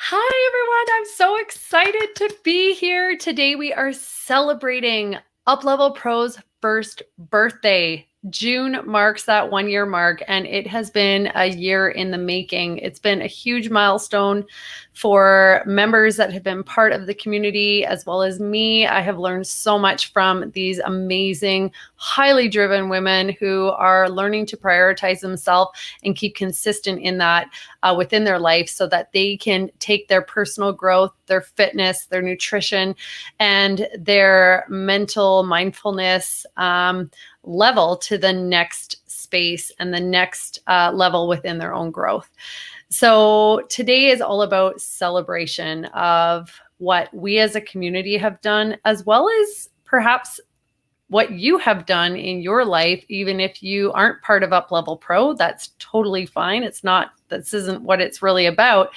Hi, everyone. I'm so excited to be here. Today, we are celebrating Uplevel Pro's first birthday. June marks that 1 year mark, and it has been a year in the making. It's been a huge milestone for members that have been part of the community, as well as me. I have learned so much from these amazing, highly driven women who are learning to prioritize themselves and keep consistent in that within their life so that they can take their personal growth, their fitness, their nutrition, and their mental mindfulness level to the next space and the next level within their own growth. So today is all about celebration of what we as a community have done, as well as perhaps what you have done in your life. Even if you aren't part of Uplevel Pro, that's totally fine. This isn't what it's really about.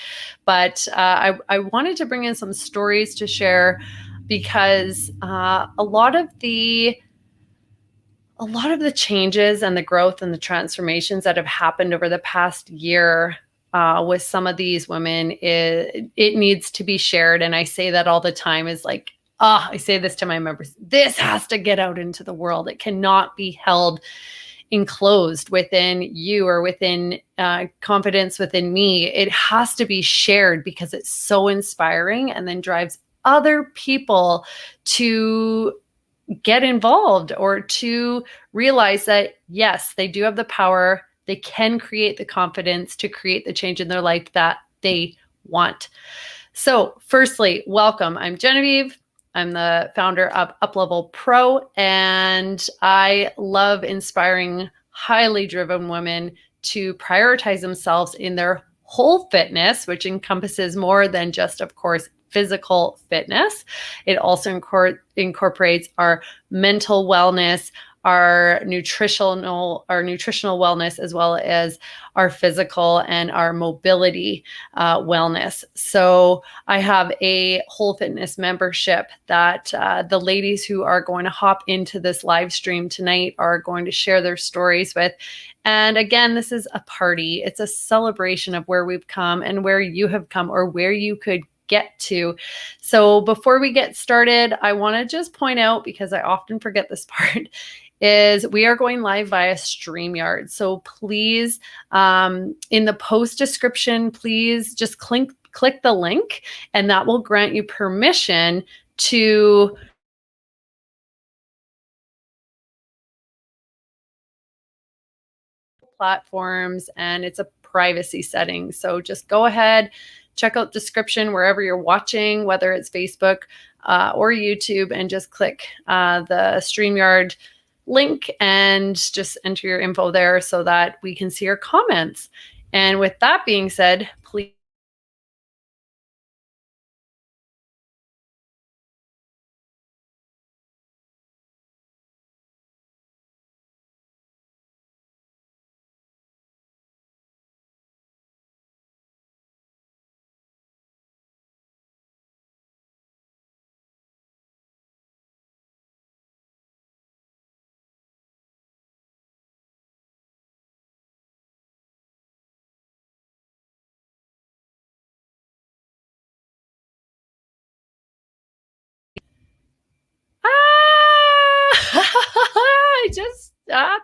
But I wanted to bring in some stories to share because a lot of the changes and the growth and the transformations that have happened over the past year with some of these women, it needs to be shared. And I say that all the time, is like, I say this to my members, this has to get out into the world. It cannot be held enclosed within you or within confidence within me. It has to be shared because it's so inspiring and then drives other people to get involved or to realize that, yes, they do have the power. They can create the confidence to create the change in their life that they want. So firstly, welcome. I'm Genevieve. I'm the founder of Uplevel Pro, and I love inspiring highly driven women to prioritize themselves in their whole fitness, which encompasses more than just, of course, physical fitness. It also incorporates our mental wellness, our nutritional wellness, as well as our physical and our mobility wellness. So I have a whole fitness membership that the ladies who are going to hop into this live stream tonight are going to share their stories with. And again, this is a party. It's a celebration of where we've come and where you have come, or where you could get to. So before we get started, I want to just point out, because I often forget this part, is we are going live via StreamYard. So please, in the post description, please just click the link, and that will grant you permission to platforms, and it's a privacy setting. So just go ahead, check out description wherever you're watching, whether it's Facebook or YouTube, and just click the StreamYard link and just enter your info there so that we can see your comments. And with that being said, please.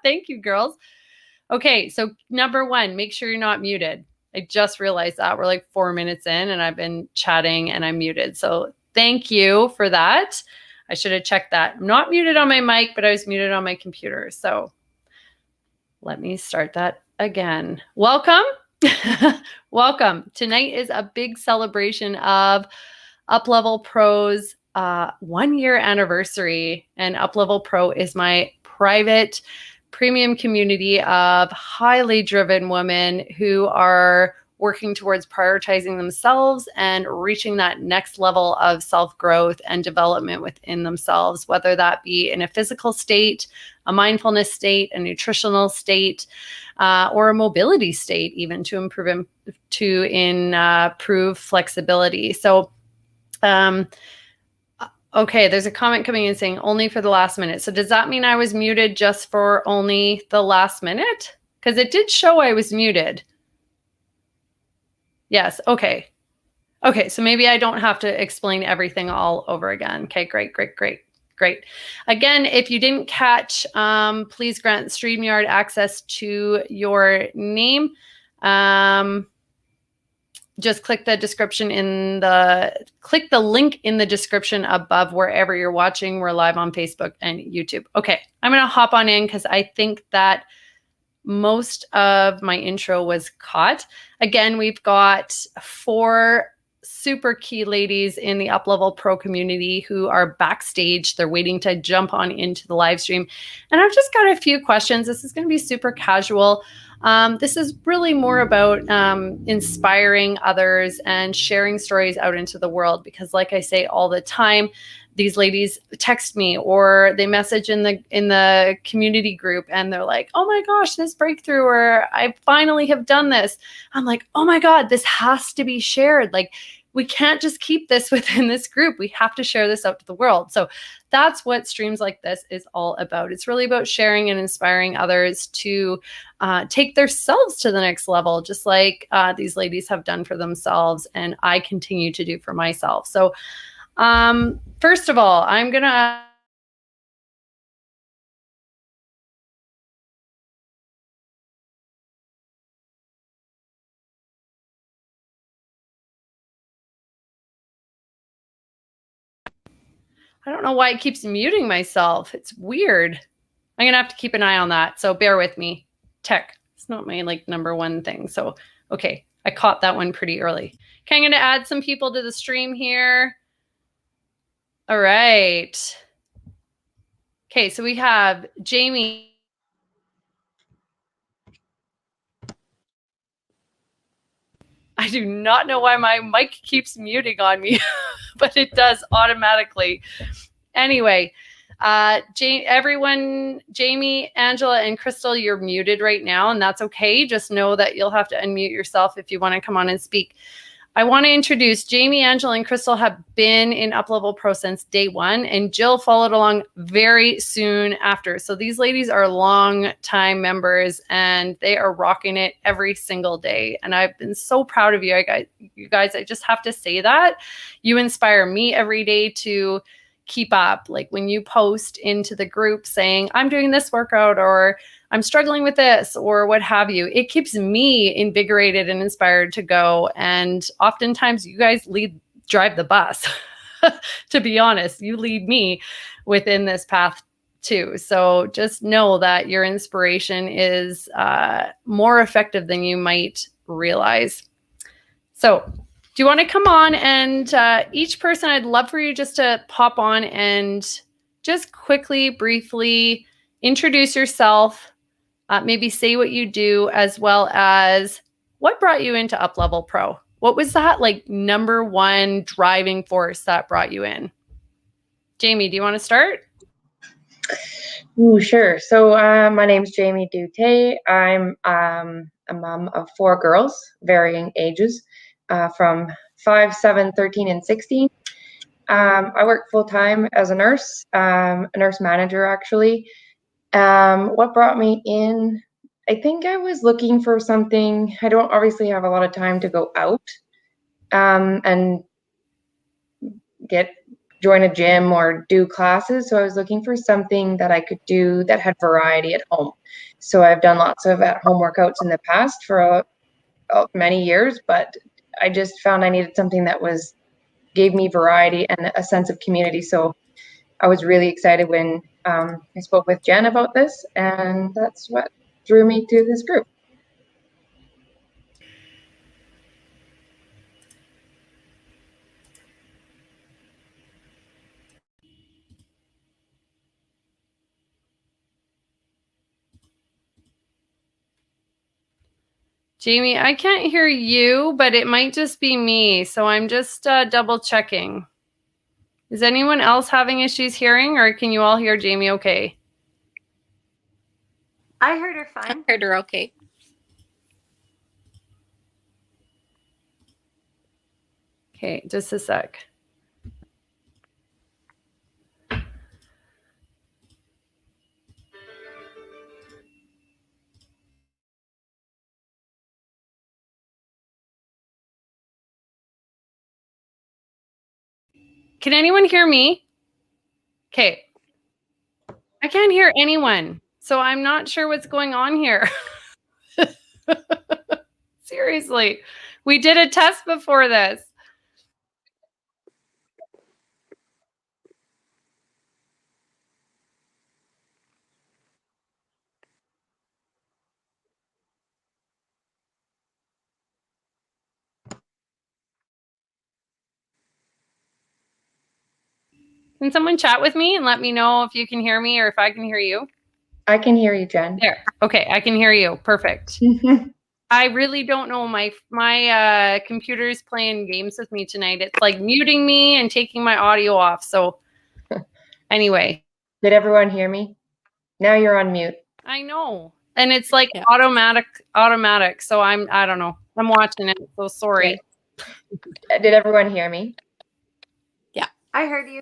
Thank you, girls. Okay, so number one, make sure you're not muted. I just realized that we're like 4 minutes in and I've been chatting and I'm muted. So thank you for that. I should have checked that. I'm not muted on my mic, but I was muted on my computer. So let me start that again. Welcome. Welcome. Tonight is a big celebration of Uplevel Pro's 1 year anniversary. And Uplevel Pro is my private premium community of highly driven women who are working towards prioritizing themselves and reaching that next level of self-growth and development within themselves, whether that be in a physical state, a mindfulness state, a nutritional state, or a mobility state, even to improve flexibility. So okay, there's a comment coming in saying only for the last minute. So does that mean I was muted just for only the last minute? Because it did show I was muted. Yes, okay. Okay, so maybe I don't have to explain everything all over again. Okay, great. Again, if you didn't catch, please grant StreamYard access to your name. Just click the link in the description above wherever you're watching. We're live on Facebook and YouTube. Okay, I'm gonna hop on in because I think that most of my intro was caught. Again, we've got 4 super key ladies in the Uplevel Pro community who are backstage. They're waiting to jump on into the live stream. And I've just got a few questions. This is going to be super casual. This is really more about inspiring others and sharing stories out into the world because, like I say all the time, these ladies text me or they message in the community group and they're like, oh my gosh, this breakthrough, or I finally have done this. I'm like, oh my God, this has to be shared. Like, we can't just keep this within this group. We have to share this out to the world. So that's what streams like this is all about. It's really about sharing and inspiring others to take themselves to the next level, just like these ladies have done for themselves and I continue to do for myself. So first of all, I'm going to I don't know why it keeps muting myself. It's weird. I'm going to have to keep an eye on that. So bear with me. Tech. It's not my like number one thing. So, okay. I caught that one pretty early. Okay. I'm going to add some people to the stream here. All right. Okay. So we have Jamie. I do not know why my mic keeps muting on me, but it does automatically. Anyway, everyone, Jamie, Angela, and Crystal, you're muted right now, and that's okay. Just know that you'll have to unmute yourself if you want to come on and speak. I want to introduce Jamie, Angela, and Crystal have been in Uplevel Pro since day one, and Jill followed along very soon after. So these ladies are long-time members, and they are rocking it every single day. And I've been so proud of you, you guys. I just have to say that. You inspire me every day to keep up. Like when you post into the group saying, I'm doing this workout, or I'm struggling with this, or what have you, it keeps me invigorated and inspired to go. And oftentimes you guys drive the bus. To be honest, you lead me within this path too. So just know that your inspiration is more effective than you might realize. So do you want to come on and each person, I'd love for you just to pop on and just quickly, briefly introduce yourself, maybe say what you do, as well as what brought you into Uplevel Pro. What was that like number one driving force that brought you in? Jamie, do you want to start? Ooh, sure. So my name's Jamie Dutay. I'm a mom of 4 girls, varying ages, from 5, 7, 13, and 16. I work full-time as a nurse manager, actually. What brought me in? I think I was looking for something. I don't obviously have a lot of time to go out and join a gym or do classes. So I was looking for something that I could do that had variety at home. So I've done lots of at-home workouts in the past for many years, but I just found I needed something that gave me variety and a sense of community. So I was really excited when I spoke with Jen about this, and that's what drew me to this group. Jamie, I can't hear you, but it might just be me. So I'm just double checking. Is anyone else having issues hearing, or can you all hear Jamie okay? I heard her fine. I heard her okay. Okay, just a sec. Can anyone hear me? Okay. I can't hear anyone, so I'm not sure what's going on here. Seriously. We did a test before this. Can someone chat with me and let me know if you can hear me or if I can hear you? I can hear you, Jen. There. Okay, I can hear you. Perfect. I really don't know. My computer's playing games with me tonight. It's like muting me and taking my audio off. So anyway. Did everyone hear me? Now you're on mute. I know. And it's like automatic. So I don't know. I'm watching it. So sorry. Okay. Did everyone hear me? Yeah. I heard you.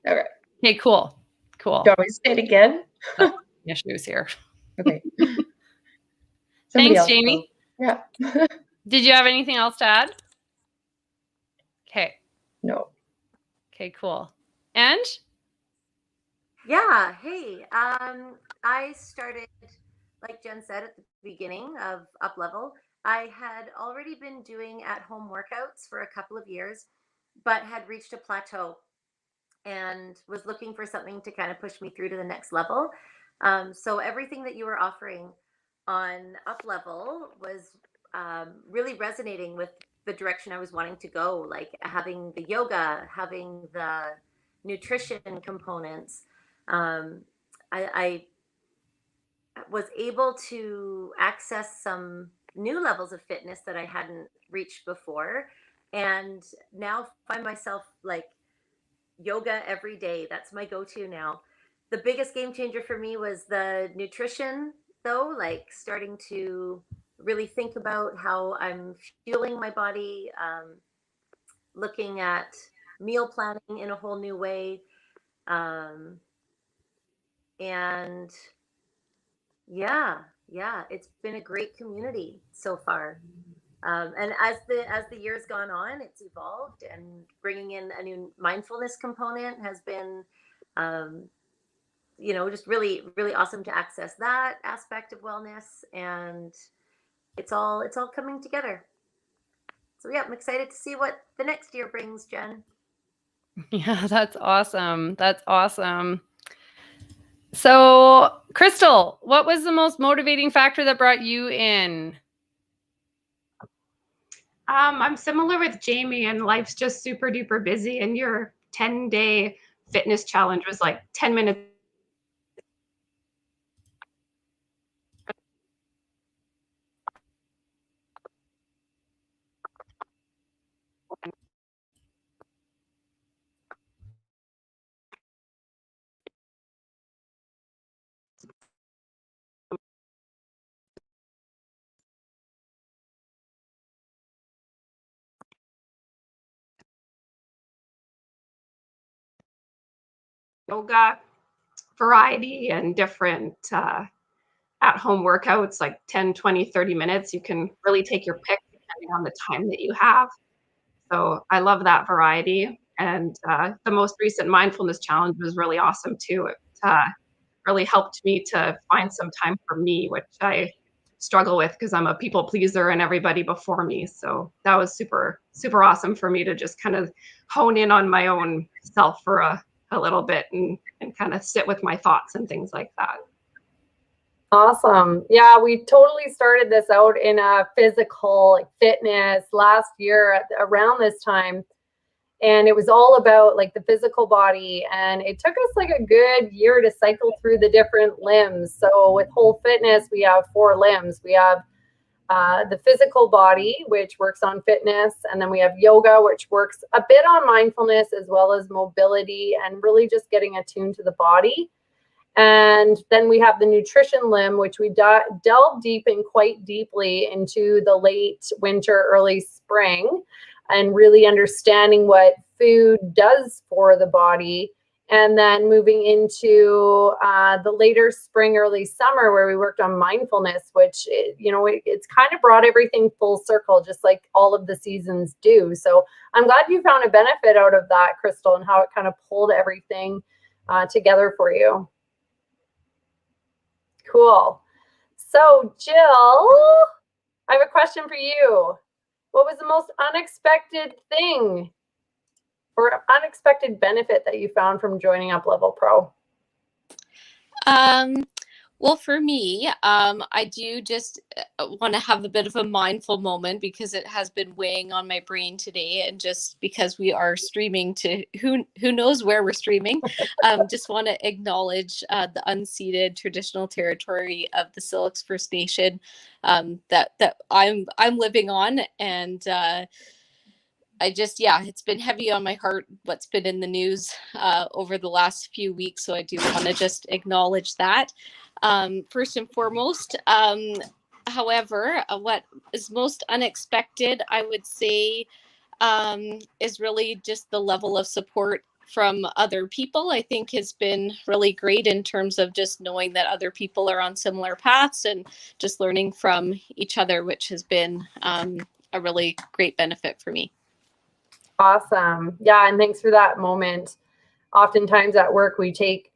Okay. Okay, cool. Cool. Do you want me to say it again? Issues here. Okay. Thanks, Jamie. Yeah. Did you have anything else to add? Okay. No. Okay, cool. And? Yeah. Hey, I started, like Jen said at the beginning of Uplevel, I had already been doing at-home workouts for a couple of years, but had reached a plateau and was looking for something to kind of push me through to the next level. So everything that you were offering on Uplevel was really resonating with the direction I was wanting to go, like having the yoga, having the nutrition components. I was able to access some new levels of fitness that I hadn't reached before, and now find myself like yoga every day. That's my go-to now. The biggest game changer for me was the nutrition, though, like starting to really think about how I'm fueling my body, looking at meal planning in a whole new way. And yeah, it's been a great community so far. And as the years gone on, it's evolved, and bringing in a new mindfulness component has been, um, just really really awesome to access that aspect of wellness, and it's all coming together. So yeah, I'm excited to see what the next year brings, Jen. Yeah, that's awesome. That's awesome. So, Crystal, what was the most motivating factor that brought you in? I'm similar with Jamie, and life's just super duper busy, and your 10-day fitness challenge was like 10 minutes. Yoga variety and different at-home workouts, like 10, 20, 30 minutes. You can really take your pick depending on the time that you have. So I love that variety. And the most recent mindfulness challenge was really awesome too. It really helped me to find some time for me, which I struggle with because I'm a people pleaser and everybody before me. So that was super, super awesome for me to just kind of hone in on my own self for a little bit and kind of sit with my thoughts and things like that. Awesome. Yeah, we totally started this out in a physical like fitness last year around this time. And it was all about like the physical body. And it took us like a good year to cycle through the different limbs. So with whole fitness, we have 4 limbs. We have the physical body, which works on fitness. And then we have yoga, which works a bit on mindfulness as well as mobility and really just getting attuned to the body. And then we have the nutrition limb, which we delve deep and quite deeply into the late winter, early spring, and really understanding what food does for the body And then moving into the later spring, early summer, where we worked on mindfulness, which, it's kind of brought everything full circle, just like all of the seasons do. So I'm glad you found a benefit out of that, Crystal, and how it kind of pulled everything together for you. Cool. So Jill, I have a question for you. What was the most unexpected thing or unexpected benefit that you found from joining Uplevel Pro? Well, for me, I do just want to have a bit of a mindful moment because it has been weighing on my brain today, and just because we are streaming to who knows where we're streaming, just want to acknowledge the unceded traditional territory of the Syilx First Nation that I'm living on, and it's been heavy on my heart what's been in the news over the last few weeks. So I do want to just acknowledge that first and foremost. However, what is most unexpected, I would say, is really just the level of support from other people. I think has been really great in terms of just knowing that other people are on similar paths and just learning from each other, which has been a really great benefit for me. Awesome. Yeah, and thanks for that moment. Oftentimes at work we take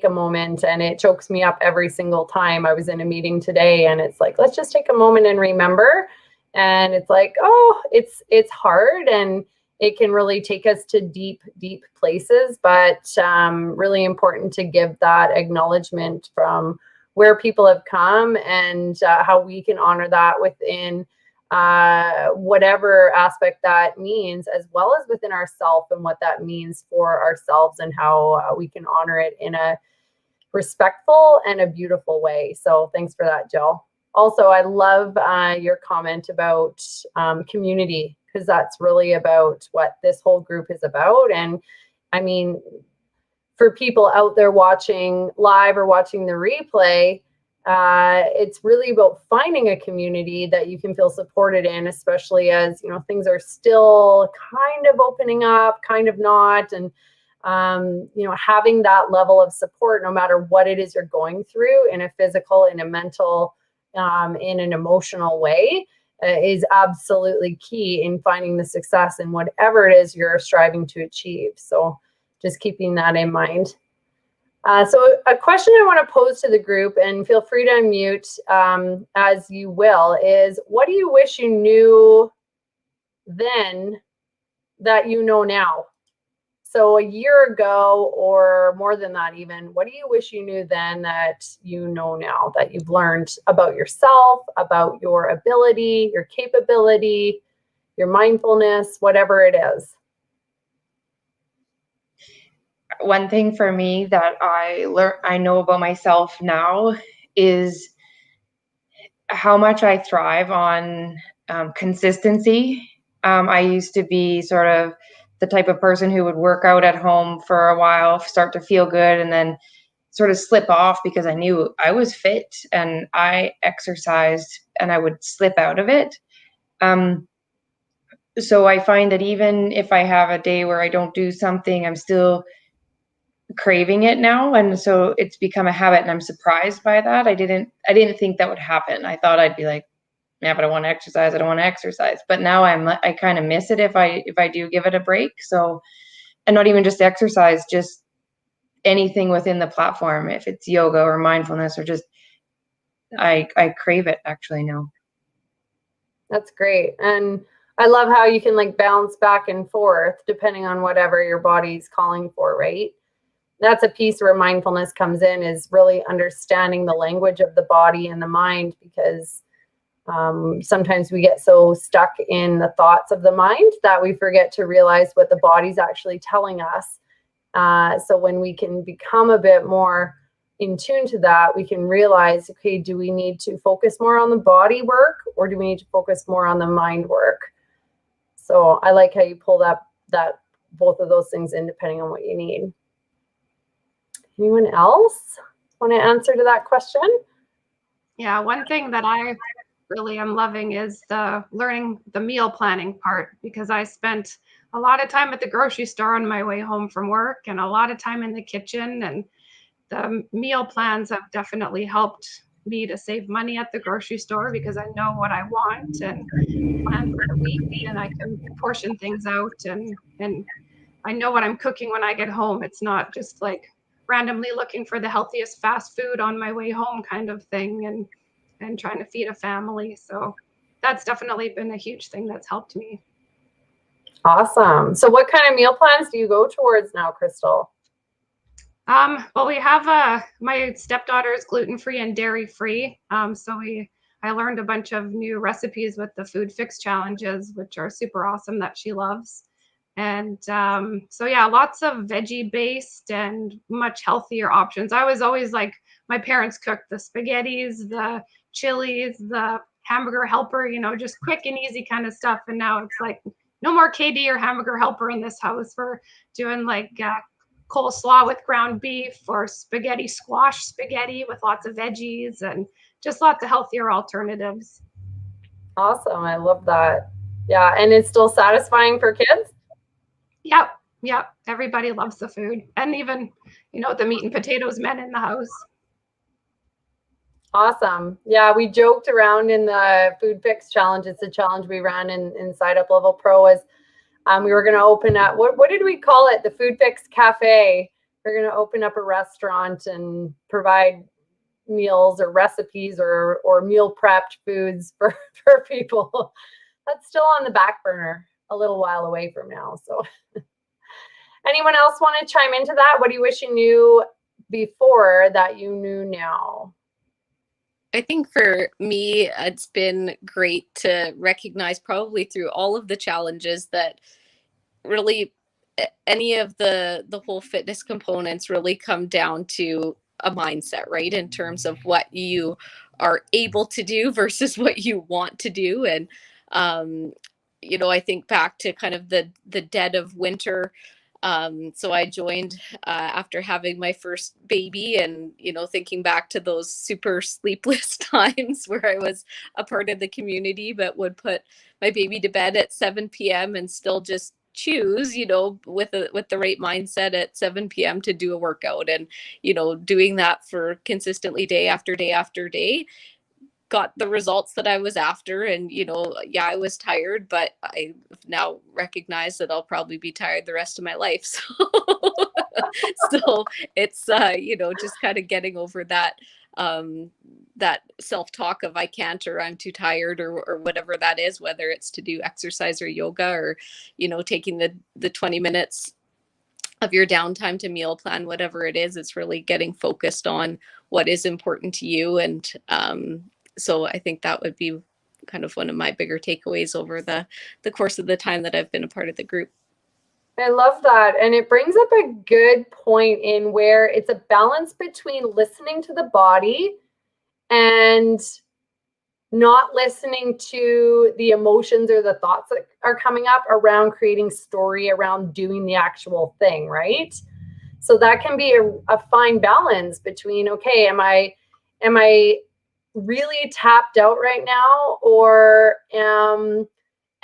a moment, and it chokes me up every single time. I was in a meeting today and it's like, let's just take a moment and remember. And it's like, oh, it's hard, and it can really take us to deep places, but really important to give that acknowledgement from where people have come, and how we can honor that within whatever aspect that means, as well as within ourselves, and what that means for ourselves, and how we can honor it in a respectful and a beautiful way. So thanks for that, Jill. Also, I love your comment about community, because that's really about what this whole group is about. And I mean, for people out there watching live or watching the replay, it's really about finding a community that you can feel supported in, especially as things are still kind of opening up, kind of not, and having that level of support, no matter what it is you're going through, in a physical, in a mental, in an emotional way, is absolutely key in finding the success in whatever it is you're striving to achieve. So just keeping that in mind. So a question I want to pose to the group, and feel free to unmute as you will, is what do you wish you knew then that you know now? So a year ago, or more than that even, what do you wish you knew then that you know now, that you've learned about yourself, about your ability, your capability, your mindfulness, whatever it is? One thing for me that I know about myself now is how much I thrive on consistency. I used to be sort of the type of person who would work out at home for a while, start to feel good, and then sort of slip off because I knew I was fit and I exercised, and I would slip out of it. So I find that even if I have a day where I don't do something, I'm still craving it now, and so it's become a habit, and I'm surprised by that. I didn't think that would happen. I thought I'd be like, yeah, but I want to exercise, I don't want to exercise. But now I kind of miss it if I do give it a break. So, and not even just exercise, just anything within the platform, if it's yoga or mindfulness or just I crave it actually now. That's great. And I love how you can like bounce back and forth depending on whatever your body's calling for, right? That's a piece where mindfulness comes in, is really understanding the language of the body and the mind, because sometimes we get so stuck in the thoughts of the mind that we forget to realize what the body's actually telling us. So when we can become a bit more in tune to that, we can realize, okay, do we need to focus more on the body work, or do we need to focus more on the mind work? So I like how you pull that both of those things in depending on what you need. Anyone else want to answer to that question? Yeah, one thing that I really am loving is the learning the meal planning part, because I spent a lot of time at the grocery store on my way home from work and a lot of time in the kitchen. And the meal plans have definitely helped me to save money at the grocery store because I know what I want and plan for the week, and I can portion things out, and I know what I'm cooking when I get home. It's not just like randomly looking for the healthiest fast food on my way home kind of thing, and trying to feed a family. So that's definitely been a huge thing that's helped me. Awesome. So what kind of meal plans do you go towards now, Crystal? Well, we have my stepdaughter is gluten-free and dairy-free. So I learned a bunch of new recipes with the Food Fix challenges, which are super awesome that she loves. And so yeah, lots of veggie based and much healthier options. I was always like, my parents cooked the spaghettis, the chilies, the hamburger helper, just quick and easy kind of stuff. And now it's like, no more KD or hamburger helper in this house. We're doing like coleslaw with ground beef or spaghetti squash spaghetti with lots of veggies and just lots of healthier alternatives. Awesome. I love that. Yeah. And it's still satisfying for kids? Yep. Yep. Everybody loves the food. And even, the meat and potatoes men in the house. Awesome. Yeah, we joked around in the Food Fix challenge. It's a challenge we ran inside Uplevel Pro. As we were going to open up, what did we call it? The Food Fix Cafe. We're going to open up a restaurant and provide meals or recipes or meal prepped foods for people. That's still on the back burner, a little while away from now. So anyone else want to chime into that? What do you wish you knew before that you knew now? I think for me, it's been great to recognize probably through all of the challenges that really any of the whole fitness components really come down to a mindset, right? In terms of what you are able to do versus what you want to do. And, I think back to kind of the dead of winter. So I joined after having my first baby and, thinking back to those super sleepless times where I was a part of the community, but would put my baby to bed at 7 p.m. and still just choose, with the right mindset at 7 p.m. to do a workout and, doing that for consistently day after day after day got the results that I was after. And, yeah, I was tired, but I now recognize that I'll probably be tired the rest of my life. So it's, just kind of getting over that, that self-talk of I can't, or I'm too tired, or whatever that is, whether it's to do exercise or yoga or, taking the 20 minutes of your downtime to meal plan, whatever it is, it's really getting focused on what is important to you. And, so I think that would be kind of one of my bigger takeaways over the course of the time that I've been a part of the group. I love that. And it brings up a good point in where it's a balance between listening to the body and not listening to the emotions or the thoughts that are coming up around creating story around doing the actual thing, right? So that can be a fine balance between, okay, am I really tapped out right now, or am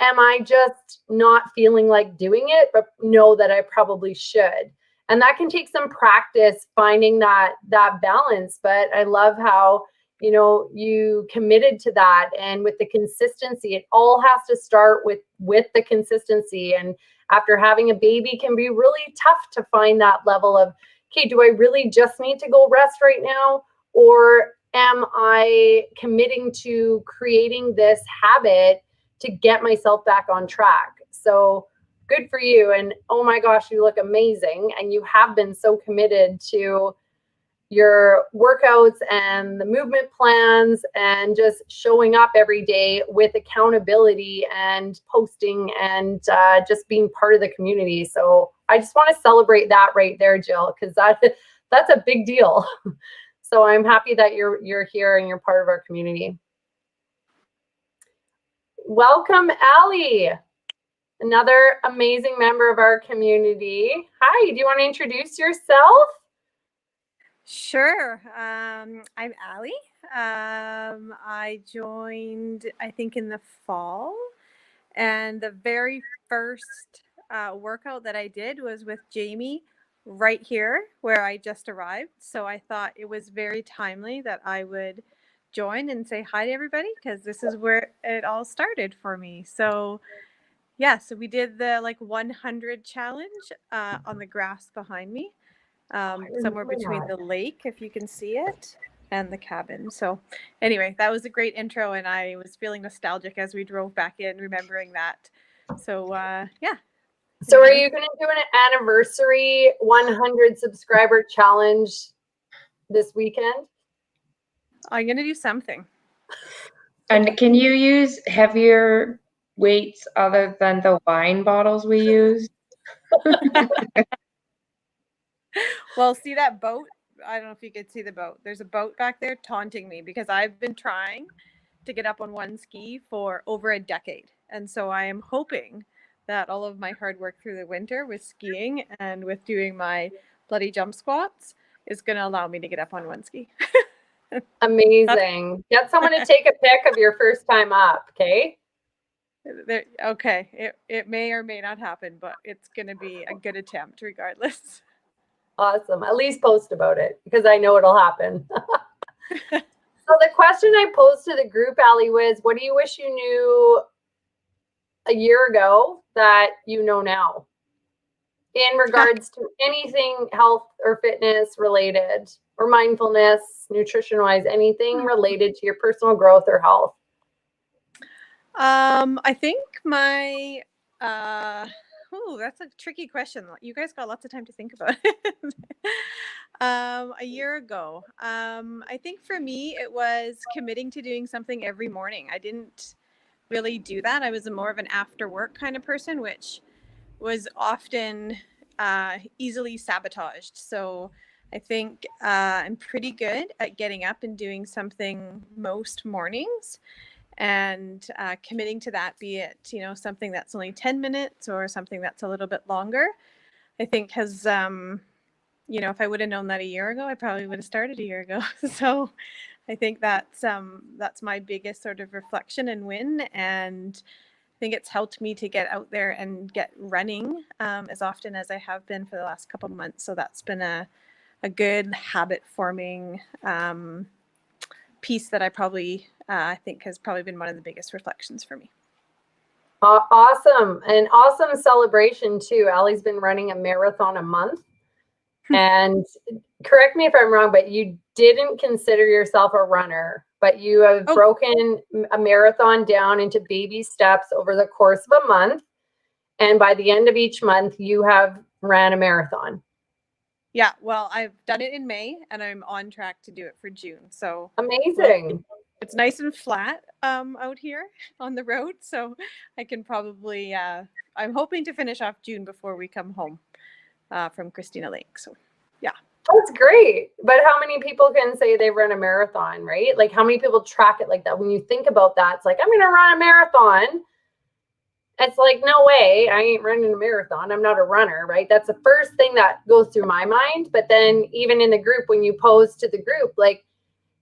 I just not feeling like doing it, but know that I probably should? And that can take some practice finding that balance. But I love how, you committed to that, and with the consistency, it all has to start with the consistency. And after having a baby can be really tough to find that level of, okay, do I really just need to go rest right now? Or am I committing to creating this habit to get myself back on track? So good for you. And oh my gosh, you look amazing. And you have been so committed to your workouts and the movement plans and just showing up every day with accountability and posting and just being part of the community. So I just want to celebrate that right there, Jill, because that's a big deal. So I'm happy that you're here and you're part of our community. Welcome, Allie, another amazing member of our community. Hi, do you want to introduce yourself? Sure. I'm Allie. I joined, I think, in the fall, and the very first workout that I did was with Jamie right here where I just arrived. So I thought it was very timely that I would join and say hi to everybody because this is where it all started for me. So yeah, so we did the like 100 challenge on the grass behind me, somewhere between the lake, if you can see it, and the cabin. So anyway, that was a great intro, and I was feeling nostalgic as we drove back in, remembering that. So yeah. So are you going to do an anniversary 100 subscriber challenge this weekend? I'm going to do something. And can you use heavier weights other than the wine bottles we use? Well, see that boat? I don't know if you could see the boat. There's a boat back there taunting me because I've been trying to get up on one ski for over a decade. And so I am hoping that all of my hard work through the winter with skiing and with doing my bloody jump squats is going to allow me to get up on one ski. Amazing. Get someone to take a pic of your first time up, okay? Okay. It may or may not happen, but it's going to be a good attempt regardless. Awesome. At least post about it because I know it'll happen. So the question I posed to the group, Ali, was what do you wish you knew a year ago that you know now in regards to anything health or fitness related or mindfulness, nutrition wise, anything related to your personal growth or health? I think my that's a tricky question. You guys got lots of time to think about it. A year ago, I think for me it was committing to doing something every morning. I didn't really do that. I was more of an after work kind of person, which was often easily sabotaged. So I think I'm pretty good at getting up and doing something most mornings and committing to that, be it, something that's only 10 minutes or something that's a little bit longer, I think has, if I would have known that a year ago, I probably would have started a year ago. So I think that's my biggest sort of reflection and win. And I think it's helped me to get out there and get running as often as I have been for the last couple of months. So that's been a good habit forming piece that I think has probably been one of the biggest reflections for me. Awesome. An awesome celebration too. Ali's been running a marathon a month. And correct me if I'm wrong, but you didn't consider yourself a runner, but you have broken a marathon down into baby steps over the course of a month. And by the end of each month, you have ran a marathon. Yeah, well, I've done it in May and I'm on track to do it for June. So amazing. It's nice and flat out here on the road. So I can probably, I'm hoping to finish off June before we come home from Christina Lake. So yeah. That's great. But how many people can say they've run a marathon, right? Like how many people track it like that? When you think about that, it's like, I'm going to run a marathon. It's like, no way, I ain't running a marathon. I'm not a runner, right? That's the first thing that goes through my mind. But then even in the group, when you pose to the group, like,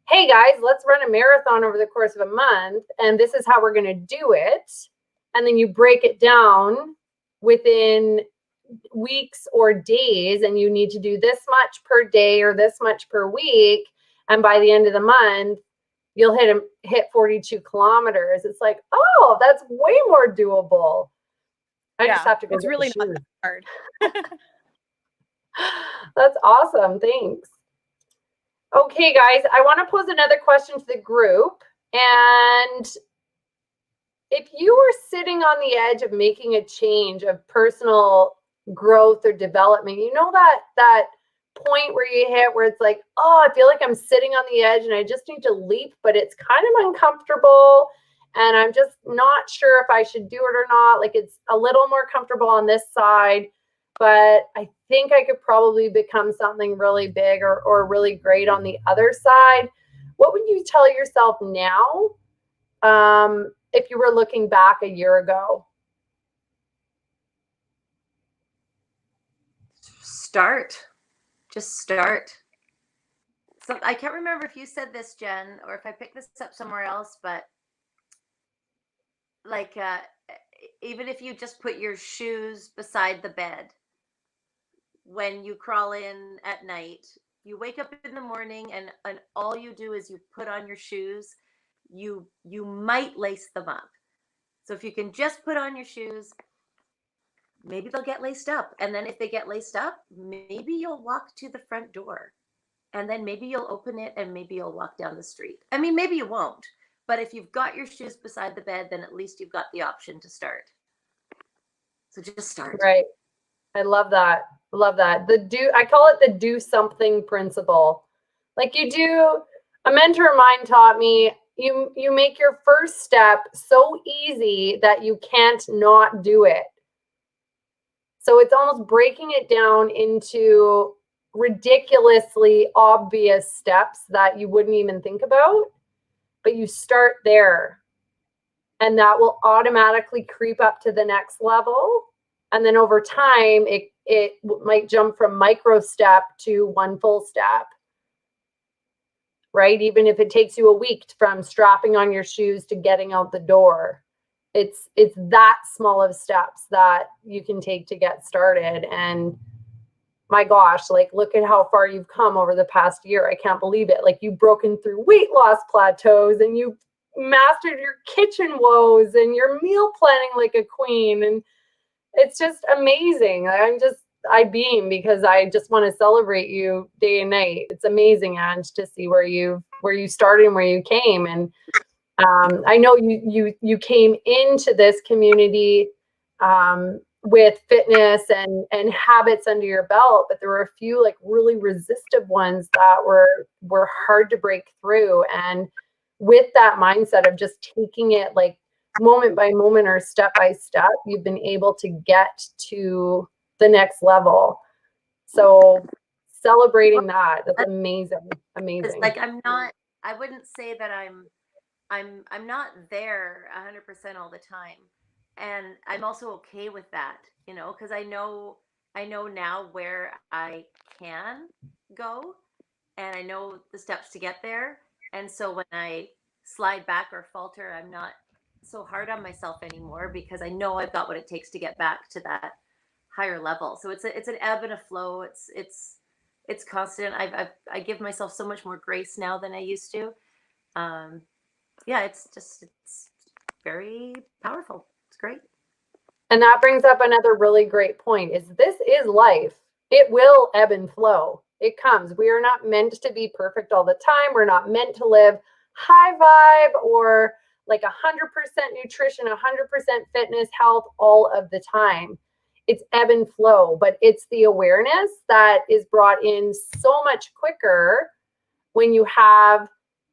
hey guys, let's run a marathon over the course of a month. And this is how we're going to do it. And then you break it down within weeks or days, and you need to do this much per day or this much per week. And by the end of the month, you'll hit 42 kilometers. It's like, oh, that's way more doable. I just have to go. It's really not that hard. That's awesome. Thanks. Okay, guys, I want to pose another question to the group. And if you were sitting on the edge of making a change of personal growth or development, you know that point where you hit where it's like, oh, I feel like I'm sitting on the edge and I just need to leap, but it's kind of uncomfortable and I'm just not sure if I should do it or not. Like it's a little more comfortable on this side, but I think I could probably become something really big or really great on the other side. What would you tell yourself now if you were looking back a year ago? Just start. So I can't remember if you said this, Jen, or if I picked this up somewhere else, but like even if you just put your shoes beside the bed when you crawl in at night, you wake up in the morning and all you do is you put on your shoes, you might lace them up. So if you can just put on your shoes, maybe they'll get laced up. And then if they get laced up, maybe you'll walk to the front door. And then maybe you'll open it and maybe you'll walk down the street. I mean, maybe you won't. But if you've got your shoes beside the bed, then at least you've got the option to start. So just start. Right. I love that. Love that. I call it the do something principle. Like you do, a mentor of mine taught me, you make your first step so easy that you can't not do it. So it's almost breaking it down into ridiculously obvious steps that you wouldn't even think about, but you start there. And that will automatically creep up to the next level. And then over time, it might jump from micro step to one full step, right? Even if it takes you a week from strapping on your shoes to getting out the door, it's that small of steps that you can take to get started. And my gosh, like, look at how far you've come over the past year. I can't believe it. Like, you've broken through weight loss plateaus and you've mastered your kitchen woes and you're meal planning like a queen. And it's just amazing. I beam because I just want to celebrate you day and night. It's amazing, Ange, to see where you started and where you came. And I know you came into this community with fitness and habits under your belt, but there were a few like really resistive ones that were hard to break through. And with that mindset of just taking it like moment by moment or step by step, you've been able to get to the next level. So celebrating that's amazing. It's like I wouldn't say that I'm not there 100% all the time. And I'm also okay with that, because I know now where I can go and I know the steps to get there. And so when I slide back or falter, I'm not so hard on myself anymore because I know I've got what it takes to get back to that higher level. So it's an ebb and a flow. It's constant. I give myself so much more grace now than I used to. Yeah, it's very powerful. It's great. And that brings up another really great point is this is life. It will ebb and flow. It comes. We are not meant to be perfect all the time. We're not meant to live high vibe or like 100% nutrition, 100% fitness, health all of the time. It's ebb and flow, but it's the awareness that is brought in so much quicker when you have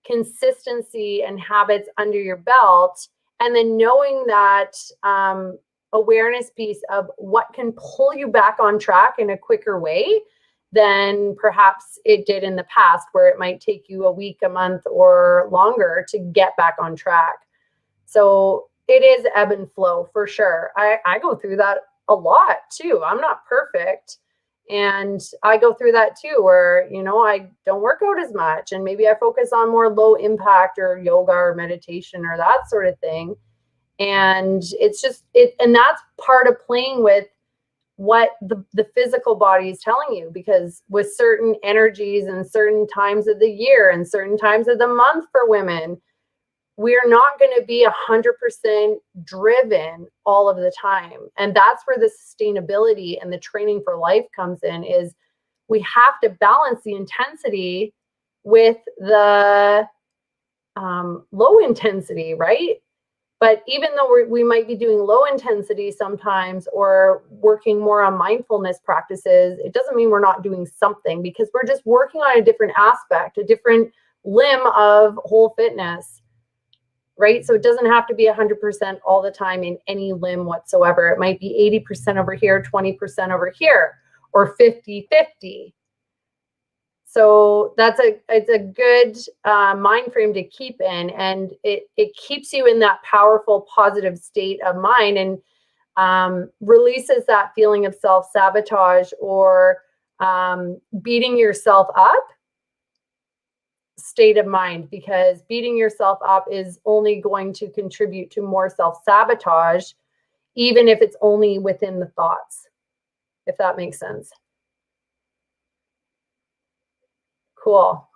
consistency and habits under your belt, and then knowing that awareness piece of what can pull you back on track in a quicker way than perhaps it did in the past, where it might take you a week, a month, or longer to get back on track. So it is ebb and flow for sure. I go through that a lot too. I'm not perfect. And I go through that too, where, I don't work out as much and maybe I focus on more low impact or yoga or meditation or that sort of thing. And it's just, and that's part of playing with what the physical body is telling you, because with certain energies and certain times of the year and certain times of the month for women, we're not going to be 100% driven all of the time. And that's where the sustainability and the training for life comes in, is we have to balance the intensity with the low intensity, right? But even though we might be doing low intensity sometimes or working more on mindfulness practices, it doesn't mean we're not doing something, because we're just working on a different aspect, a different limb of whole fitness. Right? So it doesn't have to be 100% all the time in any limb whatsoever. It might be 80% over here, 20% over here, or 50-50. So it's a good mind frame to keep in, and it keeps you in that powerful, positive state of mind, and releases that feeling of self-sabotage or beating yourself up state of mind, because beating yourself up is only going to contribute to more self-sabotage even if it's only within the thoughts, if that makes sense. Cool.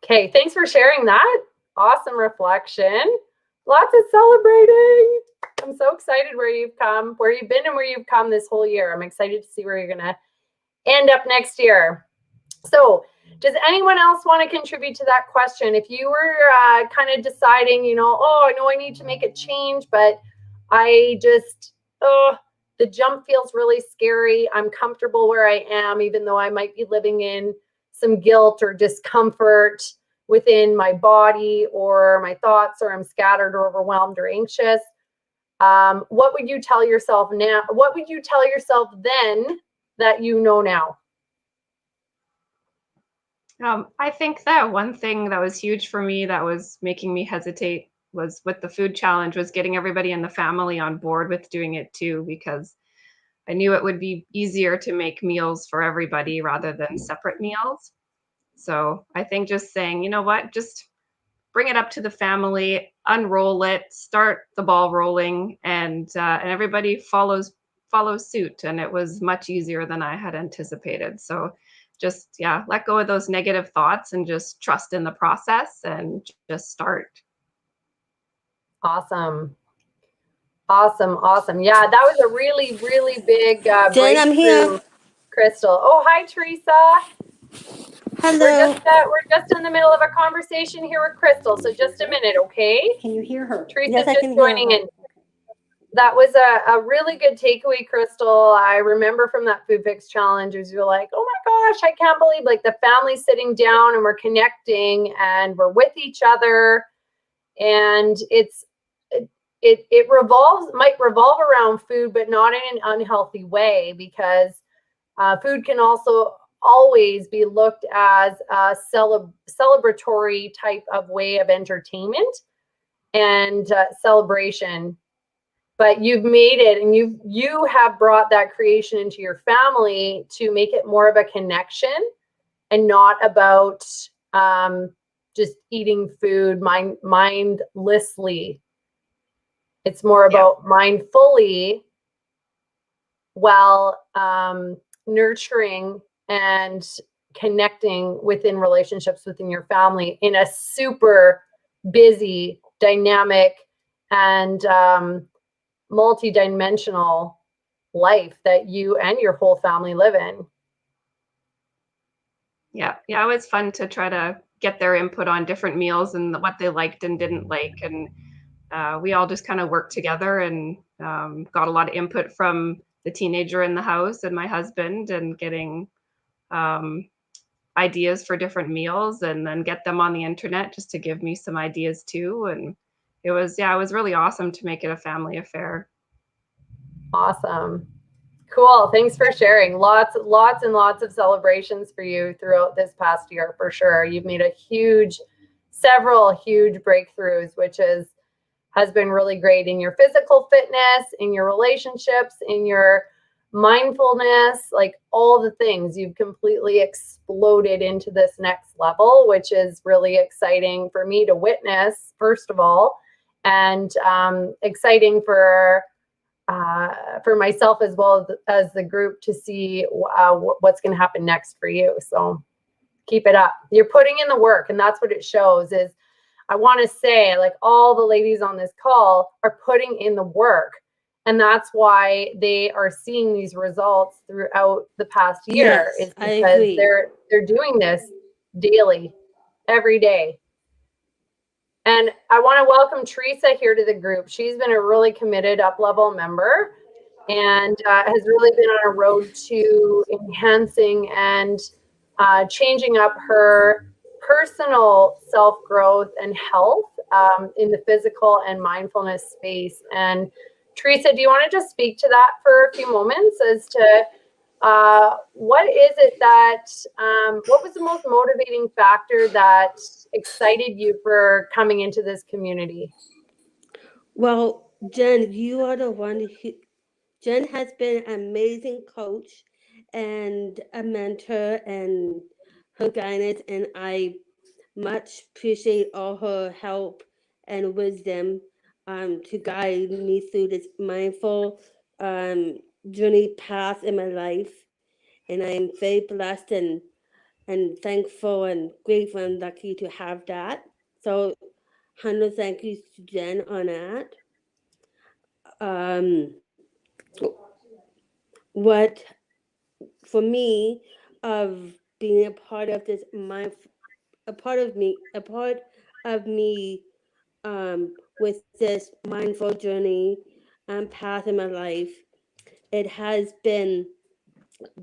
Okay, thanks for sharing that. Awesome reflection. Lots of celebrating. I'm so excited where you've come, where you've been and where you've come this whole year. I'm excited to see where you're going to end up next year. So does anyone else want to contribute to that question? If you were kind of deciding, you know, oh, I know I need to make a change, but I just, the jump feels really scary. I'm comfortable where I am, even though I might be living in some guilt or discomfort within my body or my thoughts, or I'm scattered or overwhelmed or anxious. What would you tell yourself now? What would you tell yourself then that you know now? I think that one thing that was huge for me that was making me hesitate was with the food challenge, was getting everybody in the family on board with doing it too, because I knew it would be easier to make meals for everybody rather than separate meals. So I think just saying, you know what, just bring it up to the family, unroll it, start the ball rolling, and everybody follows suit. And it was much easier than I had anticipated. So just, yeah, let go of those negative thoughts and just trust in the process and just start. Awesome. Awesome. Awesome. Yeah, that was a really, really big Jen, breakthrough, I'm here. Crystal. Oh, hi, Teresa. Hello. We're just in the middle of a conversation here with Crystal. So just a minute, okay? Can you hear her? Teresa's Yes, I just can hear joining her. in. That was a really good takeaway, Crystal. I remember from that Food Fix Challenge, is you're like, oh my gosh, I can't believe, like, the family's sitting down and we're connecting and we're with each other. And it might revolve around food, but not in an unhealthy way, because food can also always be looked as a celebratory type of way of entertainment and celebration. But you've made it, and you have brought that creation into your family to make it more of a connection and not about just eating food mindlessly. It's more about mindfully, while nurturing and connecting within relationships within your family in a super busy, dynamic, and multi-dimensional life that you and your whole family live in. Yeah, it was fun to try to get their input on different meals and what they liked and didn't like. And we all just kind of worked together and got a lot of input from the teenager in the house and my husband, and getting ideas for different meals, and then get them on the internet just to give me some ideas too. And it was really awesome to make it a family affair. Awesome. Cool. Thanks for sharing. Lots and lots of celebrations for you throughout this past year, for sure. You've made several huge breakthroughs, which has been really great in your physical fitness, in your relationships, in your mindfulness, like all the things. You've completely exploded into this next level, which is really exciting for me to witness, first of all, and exciting for myself as well as the group to see what's going to happen next for you. So keep it up. You're putting in the work, and that's what it shows. Is, I want to say, like, all the ladies on this call are putting in the work, and that's why they are seeing these results throughout the past year. Yes, is I because agree. they're doing this daily, every day. And I want to welcome Teresa here to the group. She's been a really committed Uplevel member, and has really been on a road to enhancing and changing up her personal self-growth and health in the physical and mindfulness space. And Teresa, do you want to just speak to that for a few moments as to what is it that, what was the most motivating factor that excited you for coming into this community? Well, Jen, you are the one who, Jen has been an amazing coach and a mentor, and her guidance, and I much appreciate all her help and wisdom. to guide me through this mindful journey path in my life. And I am very blessed and thankful and grateful and lucky to have that. So, 100 thank yous to Jen on that. Um, what for me of being a part of this mind, a part of me with this mindful journey and path in my life, it has been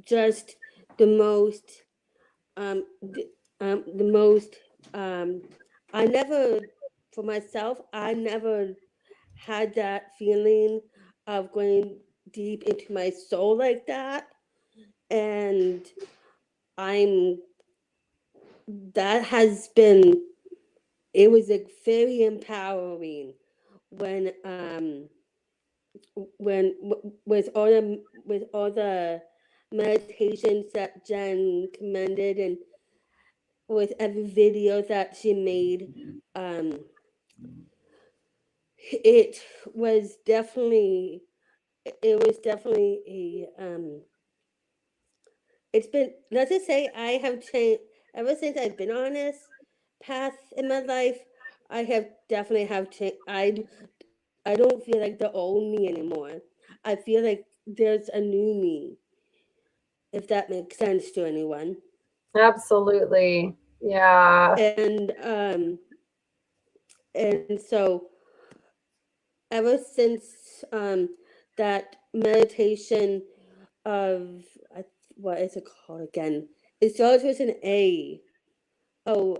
just the most the most I never for myself I never had that feeling of going deep into my soul like that. And I'm that has been it was like very empowering when with all the meditations that Jen commended and with every video that she made. um it was definitely a it's been, let's just say, I have changed ever since I've been on this path in my life. I have definitely have changed. I don't feel like the old me anymore. I feel like there's a new me, if that makes sense to anyone. Absolutely. Yeah. And so ever since that meditation of what is it called again? It starts with an A. Oh,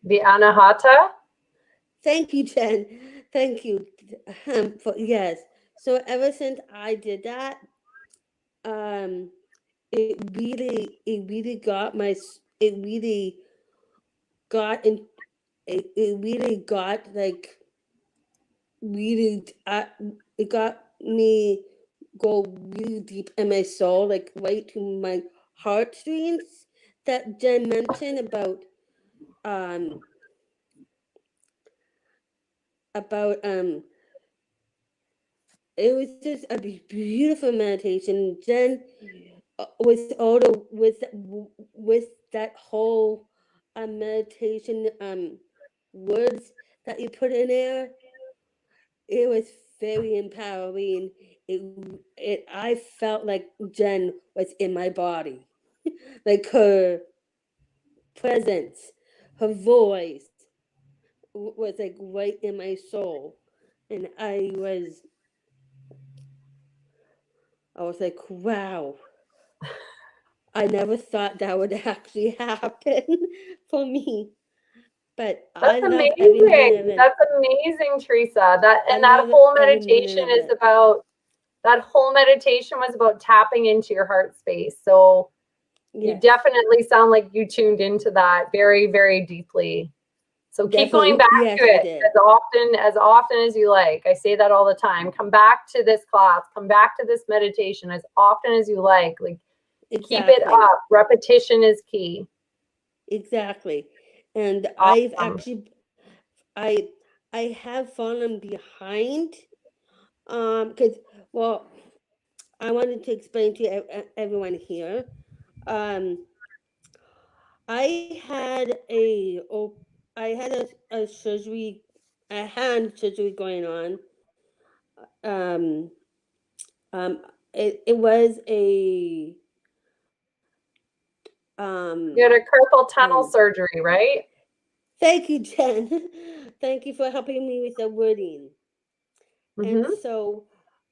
The Anahata. thank you, Jen. Thank you. For, yes. So ever since I did that, um, it really got it really got in, it really got like really, it got me go really deep in my soul, like right to my heartstrings that Jen mentioned um, about it was just a beautiful meditation. Jen, with all the with that whole meditation words that you put in there, it was very empowering. It I felt like Jen was in my body, like her presence, her voice was like right in my soul, and I was like, wow, I never thought that would actually happen for me. But I That's love every minute of amazing. it. That's amazing, Teresa. That I and that love whole every minute meditation of is it. about that whole meditation was about tapping into your heart space. So you Yes, definitely sound like you tuned into that very, very deeply. So keep going definitely. back to Yes, I it did. as often as you like. I say that all the time. Come back to this class, come back to this meditation as often as you like. Like keep it Exactly. up. Repetition is key. Exactly. And I've Awesome. actually, I, I have fallen behind. Because, well, I wanted to explain to everyone here. Um, I had I had a surgery, a hand surgery going on. Um, it was a You had a carpal tunnel um. surgery, right? Thank you, Jen. Thank you for helping me with the wording. And Mm-hmm. so,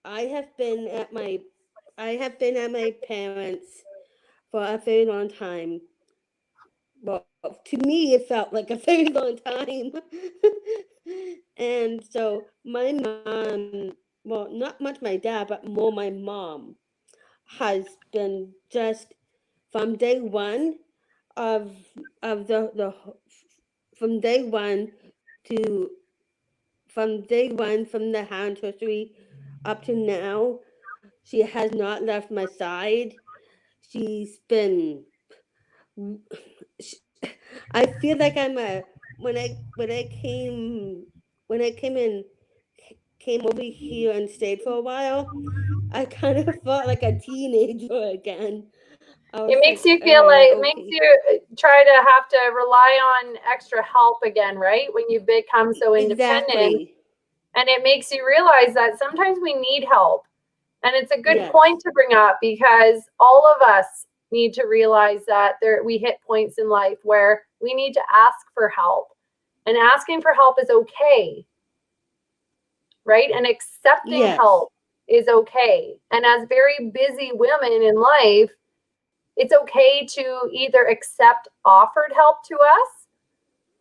I have been at my, I have been at my parents' for a very long time. Well, to me, it felt like a very long time. And so my mom, well, not much my dad, but more my mom, has been just from day one of the from day one to from the hand surgery up to now, she has not left my side. She's been I feel like I'm a when I came in came over here and stayed for a while, I kind of felt like a teenager again. I was It makes like, you feel like, it makes okay. you try to have to rely on extra help again, right? When you become so independent. Exactly. And it makes you realize that sometimes we need help. And it's a good Yes. point to bring up, because all of us need to realize that we hit points in life where we need to ask for help. And asking for help is okay, right? And accepting Yes. help is okay. And as very busy women in life, it's okay to either accept offered help to us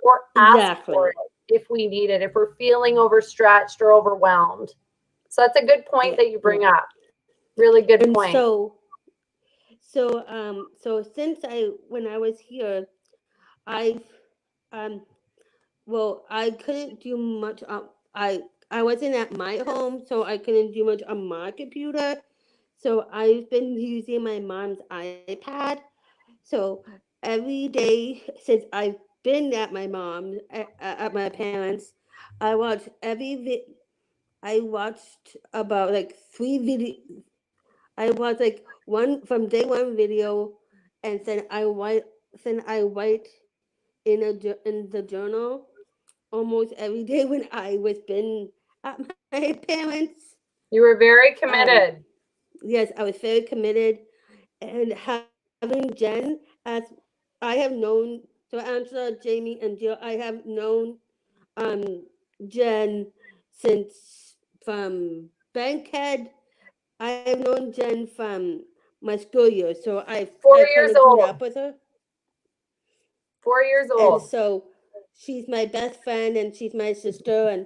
or ask for Exactly. it if we need it, if we're feeling overstretched or overwhelmed. So that's a good point Yeah. that you bring Yeah. up. Really good And point. so since when I was here, I well, I couldn't do much. I wasn't at my home, so I couldn't do much on my computer. So I've been using my mom's iPad. So every day since I've been at my mom at my parents, I watched I watched about like 3 video. I watched like one from day one video, and then I write in the journal almost every day when I was been at my parents. You were very Um, committed. yes, I was very committed, and having Jen as I have known, so Angela, Jamie, and Jill, I have known um Jen since from Bankhead. I have known Jen from my school years, so I 4 kind years of grew old. up with her. 4 years And old. so she's my best friend and she's my sister,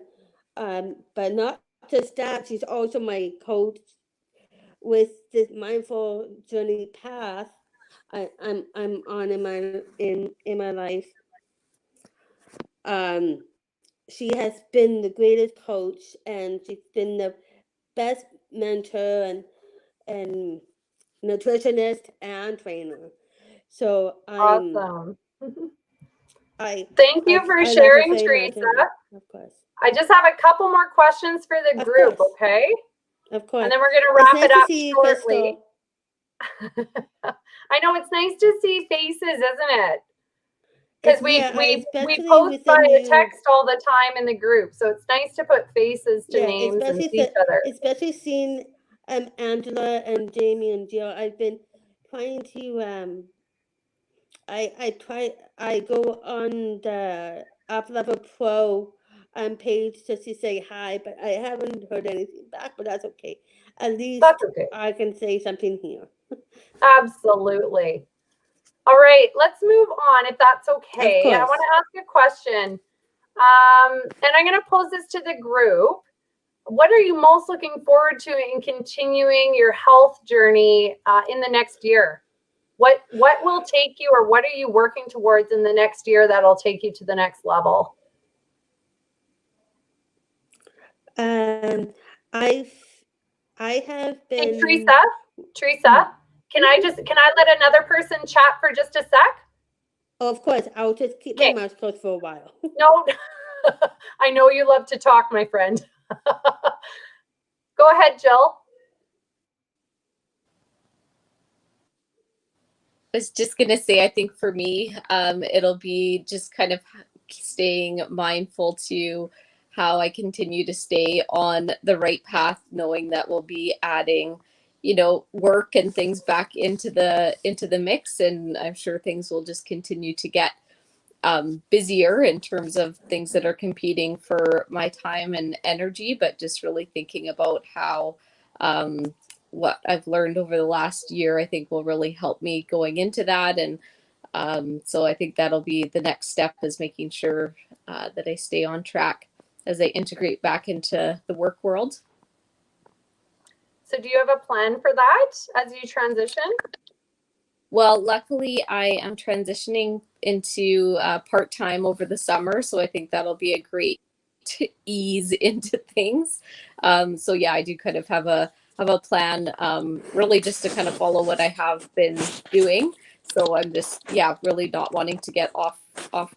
and but not just that, she's also my coach with this mindful journey path I'm on in my life. She has been the greatest coach, and she's been the best mentor and nutritionist and trainer. So Awesome. I Thank you for I love her sharing, very much, and Teresa. of course. I just have a couple more questions for the Of group, course. okay? Of course. And then we're going to It's wrap nice it to up see you, shortly. Crystal. I know it's nice to see faces, isn't it? Because we especially post with the by new, text all the time in the group, so it's nice to put faces to yeah, names and see each other. especially seeing Angela and Jamie and Jill. I've been trying to I go on the Uplevel Pro page just to say hi, but I haven't heard anything back, but that's okay. At least That's okay. I can say something here. Absolutely. All right, let's move on if that's okay. I course. want to ask a question. And I'm going to pose this to the group. What are you most looking forward to in continuing your health journey in the next year? What will take you, or what are you working towards in the next year that'll take you to the next level? I have been. Hey, Teresa, can I let another person chat for just a sec? Oh, of course, I'll just keep my mouth closed for a while. No, I know you love to talk, my friend. Go ahead, Jill. I was just going to say, I think for me, it'll be just kind of staying mindful to how I continue to stay on the right path, knowing that we'll be adding, work and things back into the mix. And I'm sure things will just continue to get busier in terms of things that are competing for my time and energy, but just really thinking about how what I've learned over the last year, I think will really help me going into that. And so I think that'll be the next step, is making sure that I stay on track as I integrate back into the work world. So do you have a plan for that as you transition? Well, luckily I am transitioning into part-time over the summer, so I think that'll be a great to ease into things. So yeah, I do kind of have a plan, really just to kind of follow what I have been doing. So I'm just really not wanting to get off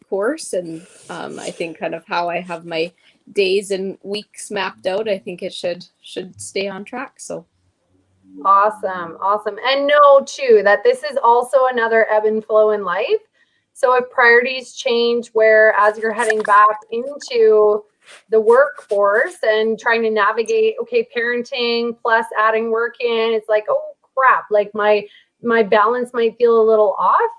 course, and I think kind of how I have my days and weeks mapped out, I think it should stay on track. So Awesome. And know too that this is also another ebb and flow in life. So if priorities change, where as you're heading back into the workforce and trying to navigate, okay, parenting plus adding work in, it's like, oh crap, like my balance might feel a little off.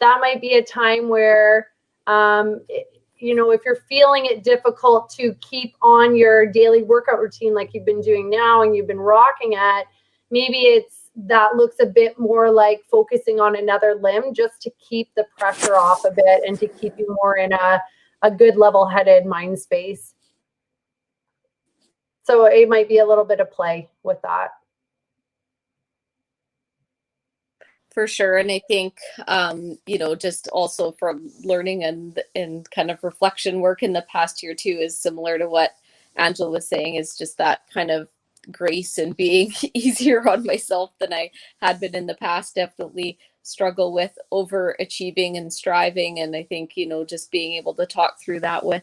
That might be a time where if you're feeling it difficult to keep on your daily workout routine like you've been doing now and you've been rocking at, maybe it's that looks a bit more like focusing on another limb just to keep the pressure off a bit and to keep you more in a good level-headed mind space. So it might be a little bit of play with that. for sure. And I think, just also from learning and kind of reflection work in the past year too, is similar to what Angela was saying, is just that kind of grace and being easier on myself than I had been in the past. Definitely struggle with overachieving and striving. And I think, just being able to talk through that with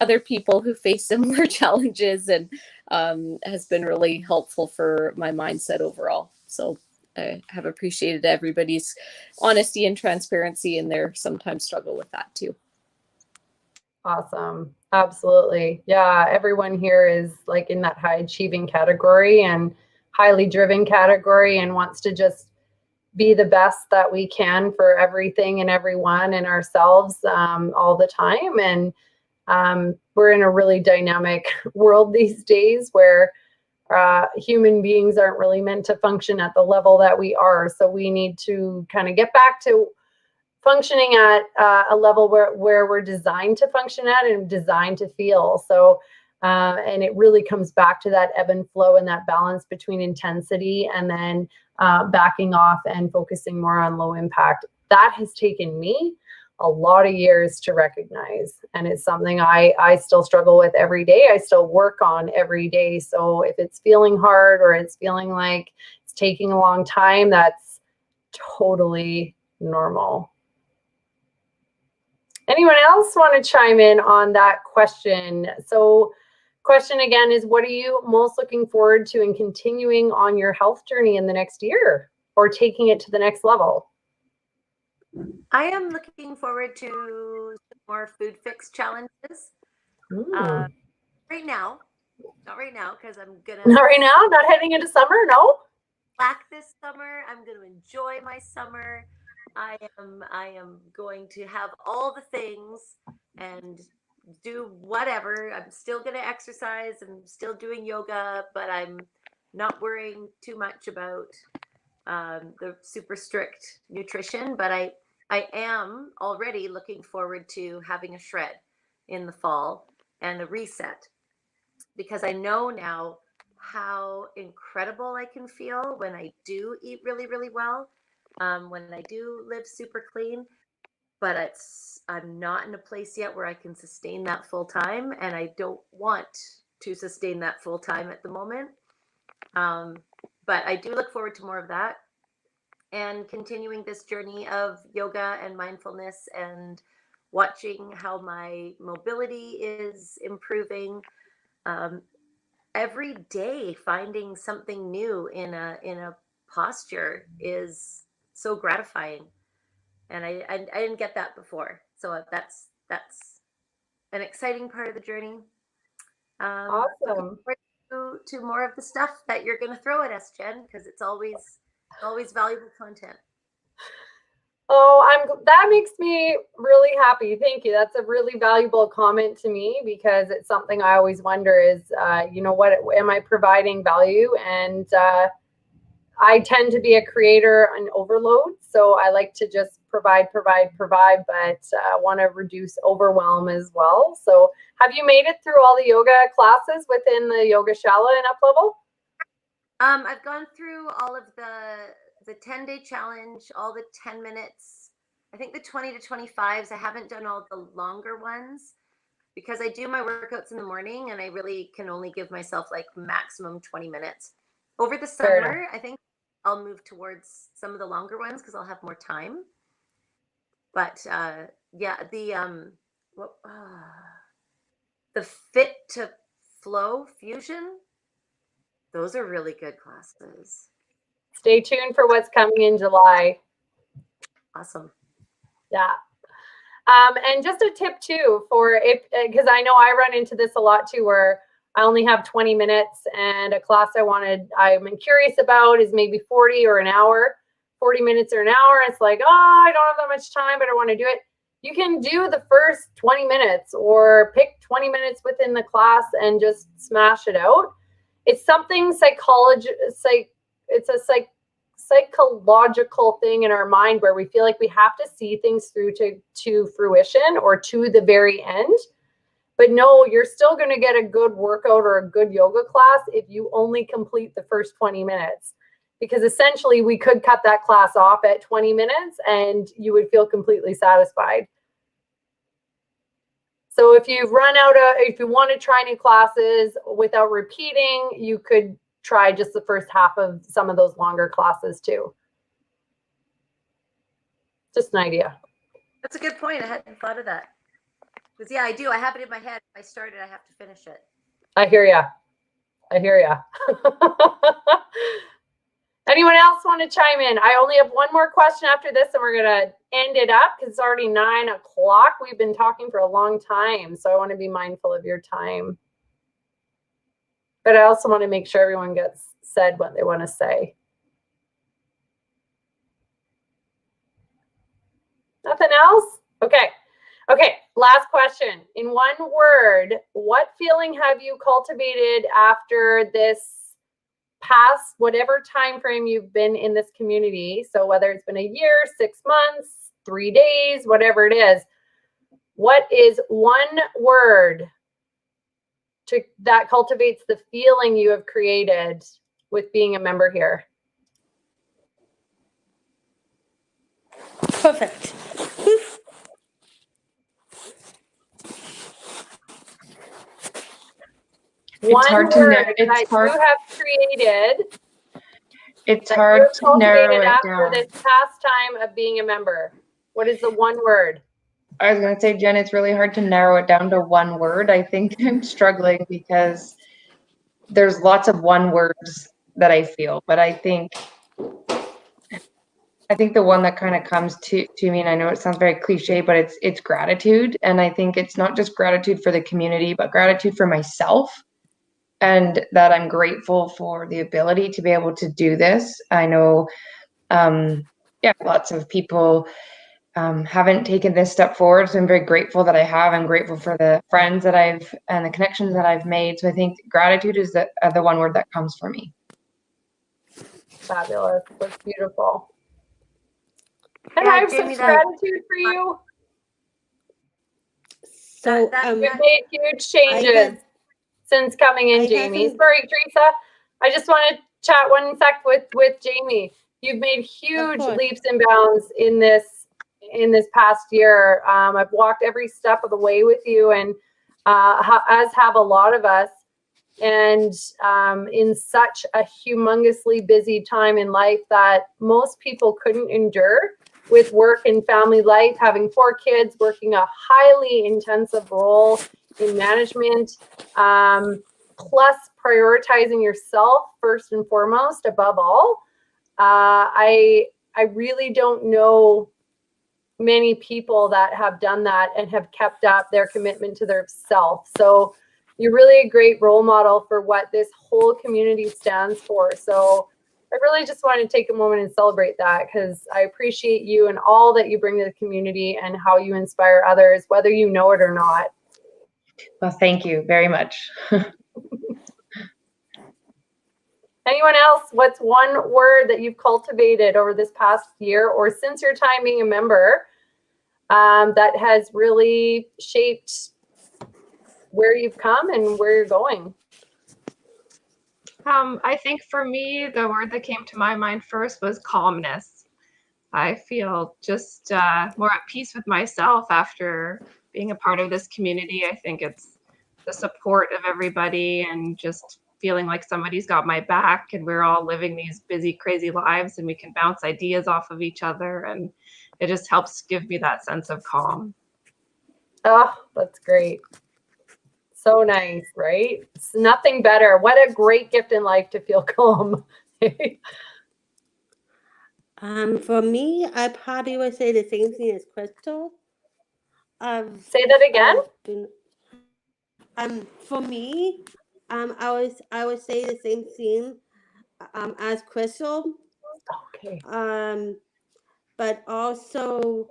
other people who face similar challenges and has been really helpful for my mindset overall. So I have appreciated everybody's honesty and transparency in their sometimes struggle with that too. Awesome. Absolutely. Yeah. Everyone here is like in that high achieving category and highly driven category and wants to just be the best that we can for everything and everyone and ourselves all the time. And we're in a really dynamic world these days where human beings aren't really meant to function at the level that we are. So we need to kind of get back to functioning at a level where we're designed to function at and designed to feel. So, and it really comes back to that ebb and flow and that balance between intensity and then backing off and focusing more on low impact. That has taken me a lot of years to recognize. And it's something I still struggle with every day. I still work on every day. So if it's feeling hard or it's feeling like it's taking a long time, that's totally normal. Anyone else want to chime in on that question? So question again is, what are you most looking forward to in continuing on your health journey in the next year or taking it to the next level? I am looking forward to some more food fix challenges. Right now, not right now, because I'm gonna. Not right now. Not heading into summer. No. Slack this summer. I'm going to enjoy my summer. I am going to have all the things and do whatever. I'm still going to exercise. I'm still doing yoga, but I'm not worrying too much about the super strict nutrition. But I am already looking forward to having a shred in the fall and a reset, because I know now how incredible I can feel when I do eat really, really well, when I do live super clean. But I'm not in a place yet where I can sustain that full time, and I don't want to sustain that full time at the moment. But I do look forward to more of that and continuing this journey of yoga and mindfulness and watching how my mobility is improving. Every day finding something new in a posture is so gratifying, and I didn't get that before, so that's an exciting part of the journey. Awesome. To more of the stuff that you're going to throw at us, Jen, because it's always valuable content. Oh, that makes me really happy. Thank you. That's a really valuable comment to me, because it's something I always wonder is, what am I providing value? And I tend to be a creator on overload. So I like to just provide, but want to reduce overwhelm as well. So have you made it through all the yoga classes within the Yoga Shala and Uplevel? I've gone through all of the 10-day challenge, all the 10 minutes, I think the 20 to 25s. I haven't done all the longer ones because I do my workouts in the morning and I really can only give myself like maximum 20 minutes. Over the summer, I think I'll move towards some of the longer ones because I'll have more time. But yeah, the fit to flow fusion. Those are really good classes. Stay tuned for what's coming in July. Awesome. Yeah. And just a tip too, for if, because I know I run into this a lot too, where I only have 20 minutes and a class I'm curious about is maybe 40 or an hour, 40 minutes or an hour. It's like, oh, I don't have that much time, but I want to do it. You can do the first 20 minutes or pick 20 minutes within the class and just smash it out. It's something it's a psychological thing in our mind where we feel like we have to see things through to fruition or to the very end. But no, you're still going to get a good workout or a good yoga class if you only complete the first 20 minutes. Because essentially we could cut that class off at 20 minutes and you would feel completely satisfied. So if you want to try new classes without repeating, you could try just the first half of some of those longer classes too. Just an idea. That's a good point. I hadn't thought of that. Because yeah, I do. I have it in my head. If I start it, I have to finish it. I hear ya. Anyone else want to chime in? I only have one more question after this and we're going to end it up because it's already 9 o'clock. We've been talking for a long time, so I want to be mindful of your time. But I also want to make sure everyone gets said what they want to say. Nothing else? Okay. Okay, last question. In one word, what feeling have you cultivated after this past whatever time frame you've been in this community? So whether it's been a year, 6 months, 3 days, whatever it is, what is one word that cultivates the feeling you have created with being a member here? Perfect. One hard to word narrow- that it's you hard- have created It's that hard you have to narrow cultivated it after down. this past time of being a member. What is the one word? I was going to say, Jen, it's really hard to narrow it down to one word. I think I'm struggling because there's lots of one words that I feel, but I think the one that kind of comes to me, and I know it sounds very cliche, but it's gratitude. And I think it's not just gratitude for the community, but gratitude for myself, and that I'm grateful for the ability to be able to do this. I know, lots of people haven't taken this step forward, so I'm very grateful that I have. I'm grateful for the friends that and the connections that I've made. So I think gratitude is the one word that comes for me. Fabulous. That's beautiful. And Yeah, I have Jamie, such gratitude for you. So You've made huge changes since coming in, Jamie. Sorry, Teresa. I just want to chat one sec with Jamie. You've made huge leaps and bounds in this past year. I've walked every step of the way with you, and as have a lot of us. And in such a humongously busy time in life that most people couldn't endure, with work and family life, having 4 kids, working a highly intensive role in management, plus prioritizing yourself first and foremost above all. I really don't know many people that have done that and have kept up their commitment to their self. So you're really a great role model for what this whole community stands for. So I really just want to take a moment and celebrate that, because I appreciate you and all that you bring to the community and how you inspire others, whether you know it or not. Well, thank you very much. Anyone else? What's one word that you've cultivated over this past year or since your time being a member that has really shaped where you've come and where you're going? I think for me, the word that came to my mind first was calmness. I feel just more at peace with myself after being a part of this community. I think it's the support of everybody and just feeling like somebody's got my back, and we're all living these busy, crazy lives, and we can bounce ideas off of each other. And it just helps give me that sense of calm. Oh, that's great. So nice, right? It's nothing better. What a great gift in life to feel calm. For me, I probably would say the same thing as Crystal. Say that again. I've been, for me, I would say the same thing, as Crystal. Okay. But also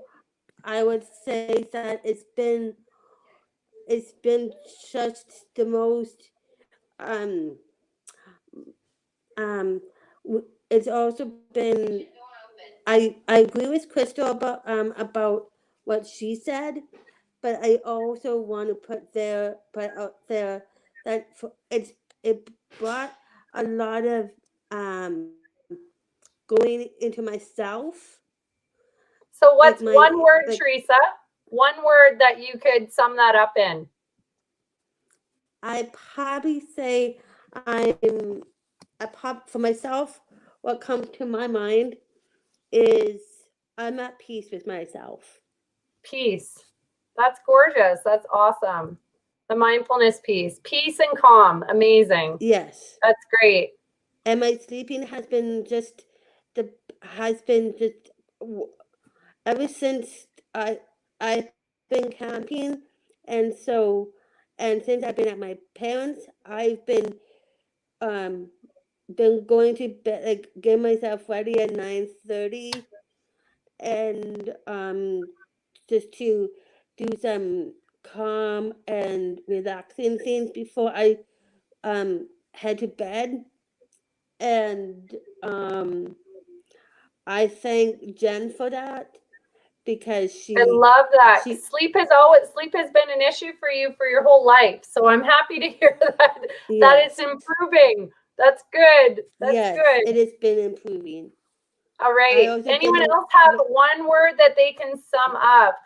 I would say that it's been just the most, um, it's also been, I agree with Crystal about what she said, but I also want to put out there that it brought a lot of, going into myself, So like what's one word, like Teresa? One word that you could sum that up in? I probably say I'm for myself. What comes to my mind is I'm at peace with myself. Peace. That's gorgeous. That's awesome. The mindfulness piece. Peace and calm. Amazing. Yes. That's great. And my sleeping has been just ever since I've been camping, and so and since I've been at my parents, I've um been going to bed, like getting myself ready at 9:30, and just to do some calm and relaxing things before I head to bed. And I thank Jen for that, because I love that. she Sleep has been an issue for you for your whole life. So I'm happy to hear that it's yes, improving. That's good. That's yes, good. it has been improving. All I right. also Anyone been else have one word that they can sum up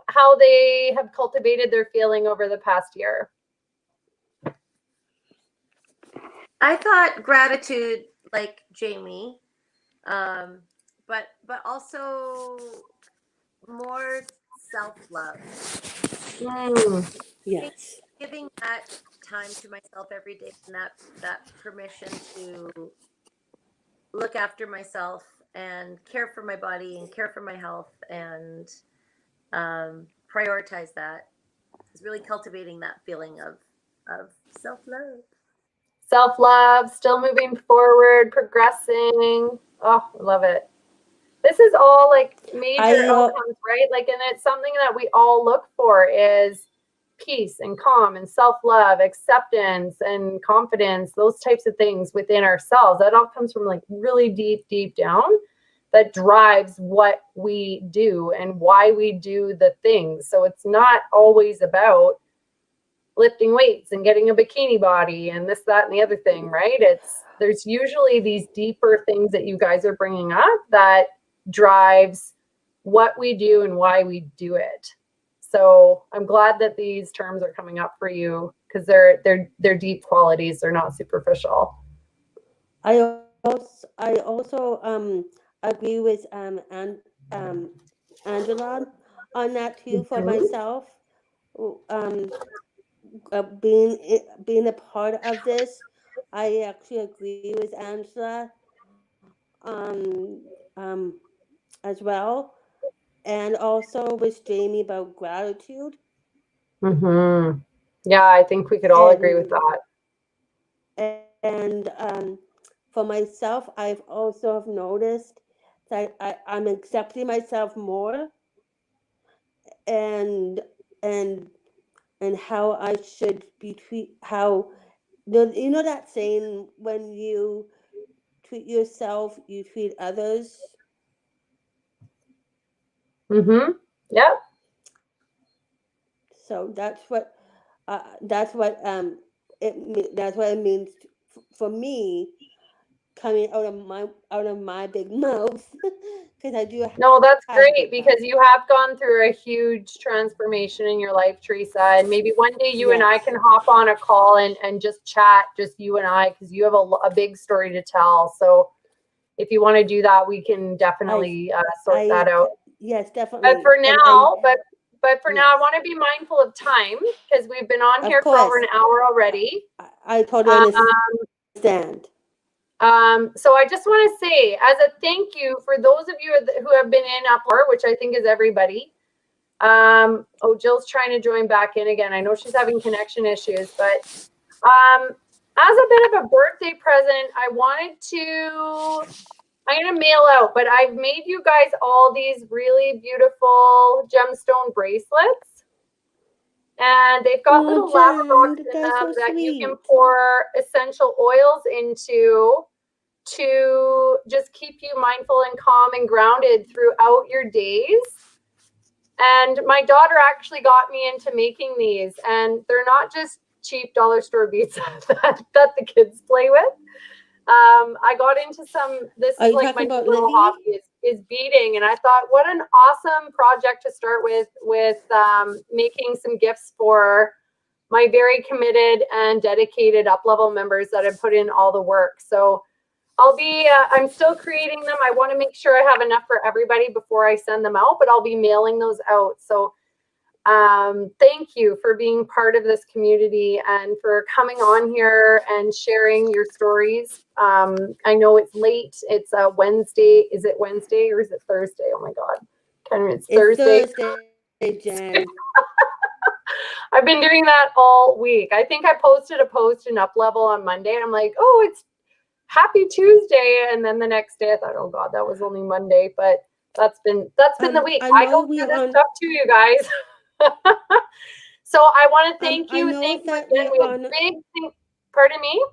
how they have cultivated their feeling over the past year? I thought gratitude, like Jamie, but also more self-love. yes, Giving that time to myself every day, and that permission to look after myself and care for my body and care for my health, and prioritize that is really cultivating that feeling of self-love. Self-love, still moving forward, progressing. Oh, I love it. This is all like major outcomes, right? Like, and it's something that we all look for is peace and calm and self-love, acceptance and confidence, those types of things within ourselves. That all comes from like really deep, deep down, that drives what we do and why we do the things. So it's not always about lifting weights and getting a bikini body and this, that, and the other thing, right? There's usually these deeper things that you guys are bringing up that drives what we do and why we do it. So I'm glad that these terms are coming up for you, because they're deep qualities. They're not superficial. I also agree with Angela on that too for myself. Um, being a part of this, I actually agree with Angela as well, and also with Jamie about gratitude. Yeah, I think we could all agree with that. And for myself, I've also have noticed that I'm accepting myself more, and and and how I should be you know that saying, when you treat yourself, you treat others. Yep. So that's what it means for me, coming out of my big mouth, because I do No, that's have a great, big because mouth. you have gone through a huge transformation in your life, Teresa. And maybe one day you and I Yes. can hop on a call and just chat, just you and I, because you have a big story to tell. So if you want to do that, we can definitely sort that out. Yes, But definitely. for now, But for now, I want to be mindful of time because we've been on here for over an hour already. I totally understand. So I just want to say, as a thank you for those of you who have been in Uplevel, which I think is everybody. Oh, Jill's trying to join back in again. I know she's having connection issues, but as a bit of a birthday present, I wanted to. I'm going to mail out, but I've made you guys all these really beautiful gemstone bracelets. And they've got little lava rocks in them that you can pour essential oils into to just keep you mindful and calm and grounded throughout your days. And my daughter actually got me into making these, and they're not just cheap dollar store beads that the kids play with. I got into this is like my little hobby is beading, and I thought, what an awesome project to start with making some gifts for my very committed and dedicated Uplevel members that have put in all the work. So I'm still creating them. I want to make sure I have enough for everybody before I send them out, but I'll be mailing those out. So thank you for being part of this community and for coming on here and sharing your stories. I know it's late. It's a Wednesday. Is it Wednesday or is it Thursday? Oh my God. It's Thursday. Jen. I've been doing that all week. I think I posted a post in Uplevel on Monday. I'm like, oh, it's Happy Tuesday. And then the next day I thought, oh God, that was only Monday. But that's been the week. I go through this stuff too, you guys. So I want to thank you. Thank you again. We have big thing. Pardon me?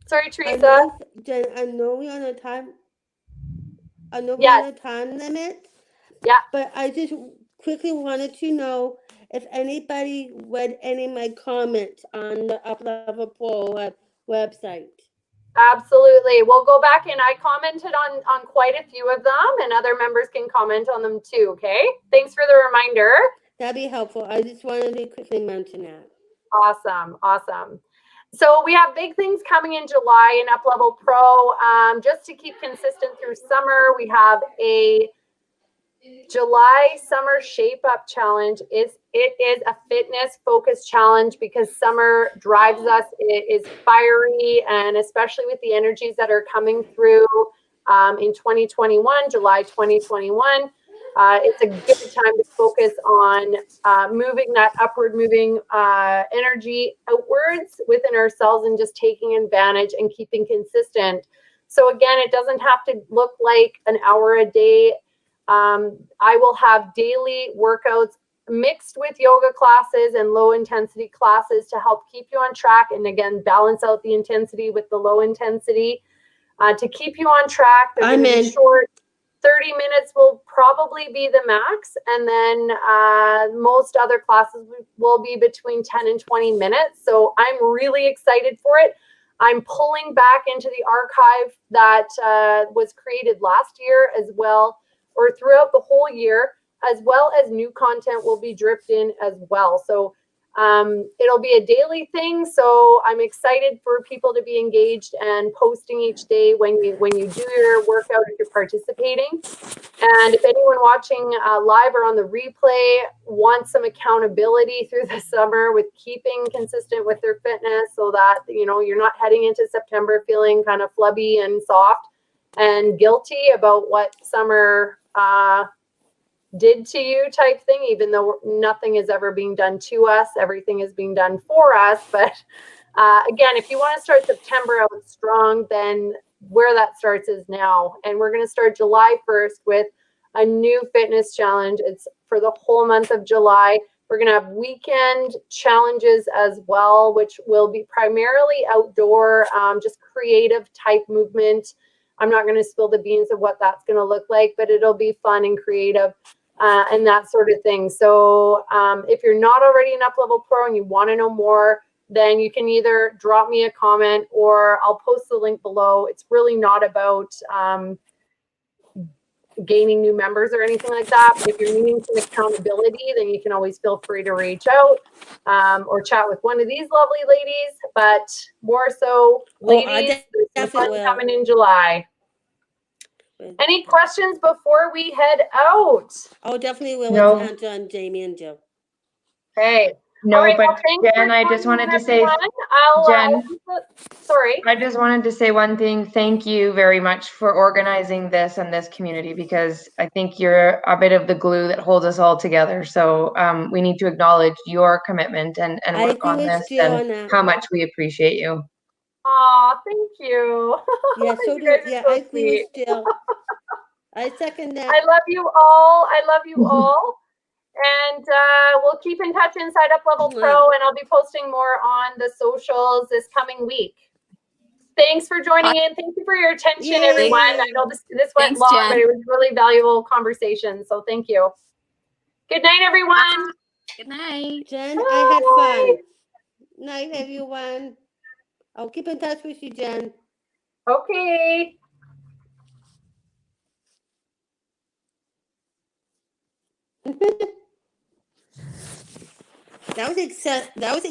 Sorry, Teresa. Jen, I know we're on a time. I know we're Yes. on a time limit. Yeah. But I just quickly wanted to know if anybody read any of my comments on the Uplevel Pro website. Absolutely. We'll go back, and I commented on quite a few of them, and other members can comment on them too. Okay. Thanks for the reminder. That'd be helpful. I just wanted to quickly mention that. Awesome. Awesome. So we have big things coming in July in Uplevel Pro. Just to keep consistent through summer, we have a July Summer Shape Up Challenge. It is a fitness focused challenge because summer drives us. It is fiery, and especially with the energies that are coming through in 2021, July 2021. It's a good time to focus on moving that upward moving energy outwards within ourselves and just taking advantage and keeping consistent. So again, it doesn't have to look like an hour a day. I will have daily workouts mixed with yoga classes and low intensity classes to help keep you on track. And again, balance out the intensity with the low intensity to keep you on track. They're going to be short. 30 minutes will probably be the max. And then most other classes will be between 10 and 20 minutes. So I'm really excited for it. I'm pulling back into the archive that was created last year as well, or throughout the whole year, as well as new content will be dripped in as well. So it'll be a daily thing. So I'm excited for people to be engaged and posting each day when you do your workout, if you're participating. And if anyone watching live or on the replay wants some accountability through the summer with keeping consistent with their fitness so that, you know, you're not heading into September feeling kind of flubby and soft and guilty about what summer did to you type thing, even though nothing is ever being done to us, everything is being done for us. But again, if you want to start September out strong, then where that starts is now. And we're going to start July 1st with a new fitness challenge. It's for the whole month of July. We're going to have weekend challenges as well, which will be primarily outdoor, just creative type movement. I'm not going to spill the beans of what that's going to look like, but it'll be fun and creative and that sort of thing. So if you're not already an Uplevel Pro and you want to know more, then you can either drop me a comment or I'll post the link below. It's really not about gaining new members or anything like that. But if you're needing some accountability, then you can always feel free to reach out or chat with one of these lovely ladies. But more so, ladies, there's some fun coming in July. Any questions before we head out? Oh, definitely will No. with John, Jamie, and Jill. Okay. No, All right, well, but thanks Jen, for I just joining, wanted to say, everyone. Jen, sorry. I just wanted to say one thing. Thank you very much for organizing this and this community, because I think you're a bit of the glue that holds us all together. So we need to acknowledge your commitment and I work agree on with this Jill and on that. how much we appreciate you. Aw, thank you. Yeah, so You do guys are yeah, so I agree sweet. with Jill. I second that. I love you all. I love you all. And we'll keep in touch inside Uplevel Pro, and I'll be posting more on the socials this coming week. Thanks for joining in. Thank you for your attention, Yay. everyone. I know this went Thanks, long, Jen. but it was really valuable conversation. So thank you. Good night, everyone. Good night. Jen, I had Bye. fun. Night, everyone. I'll keep in touch with you, Jen. Okay. That was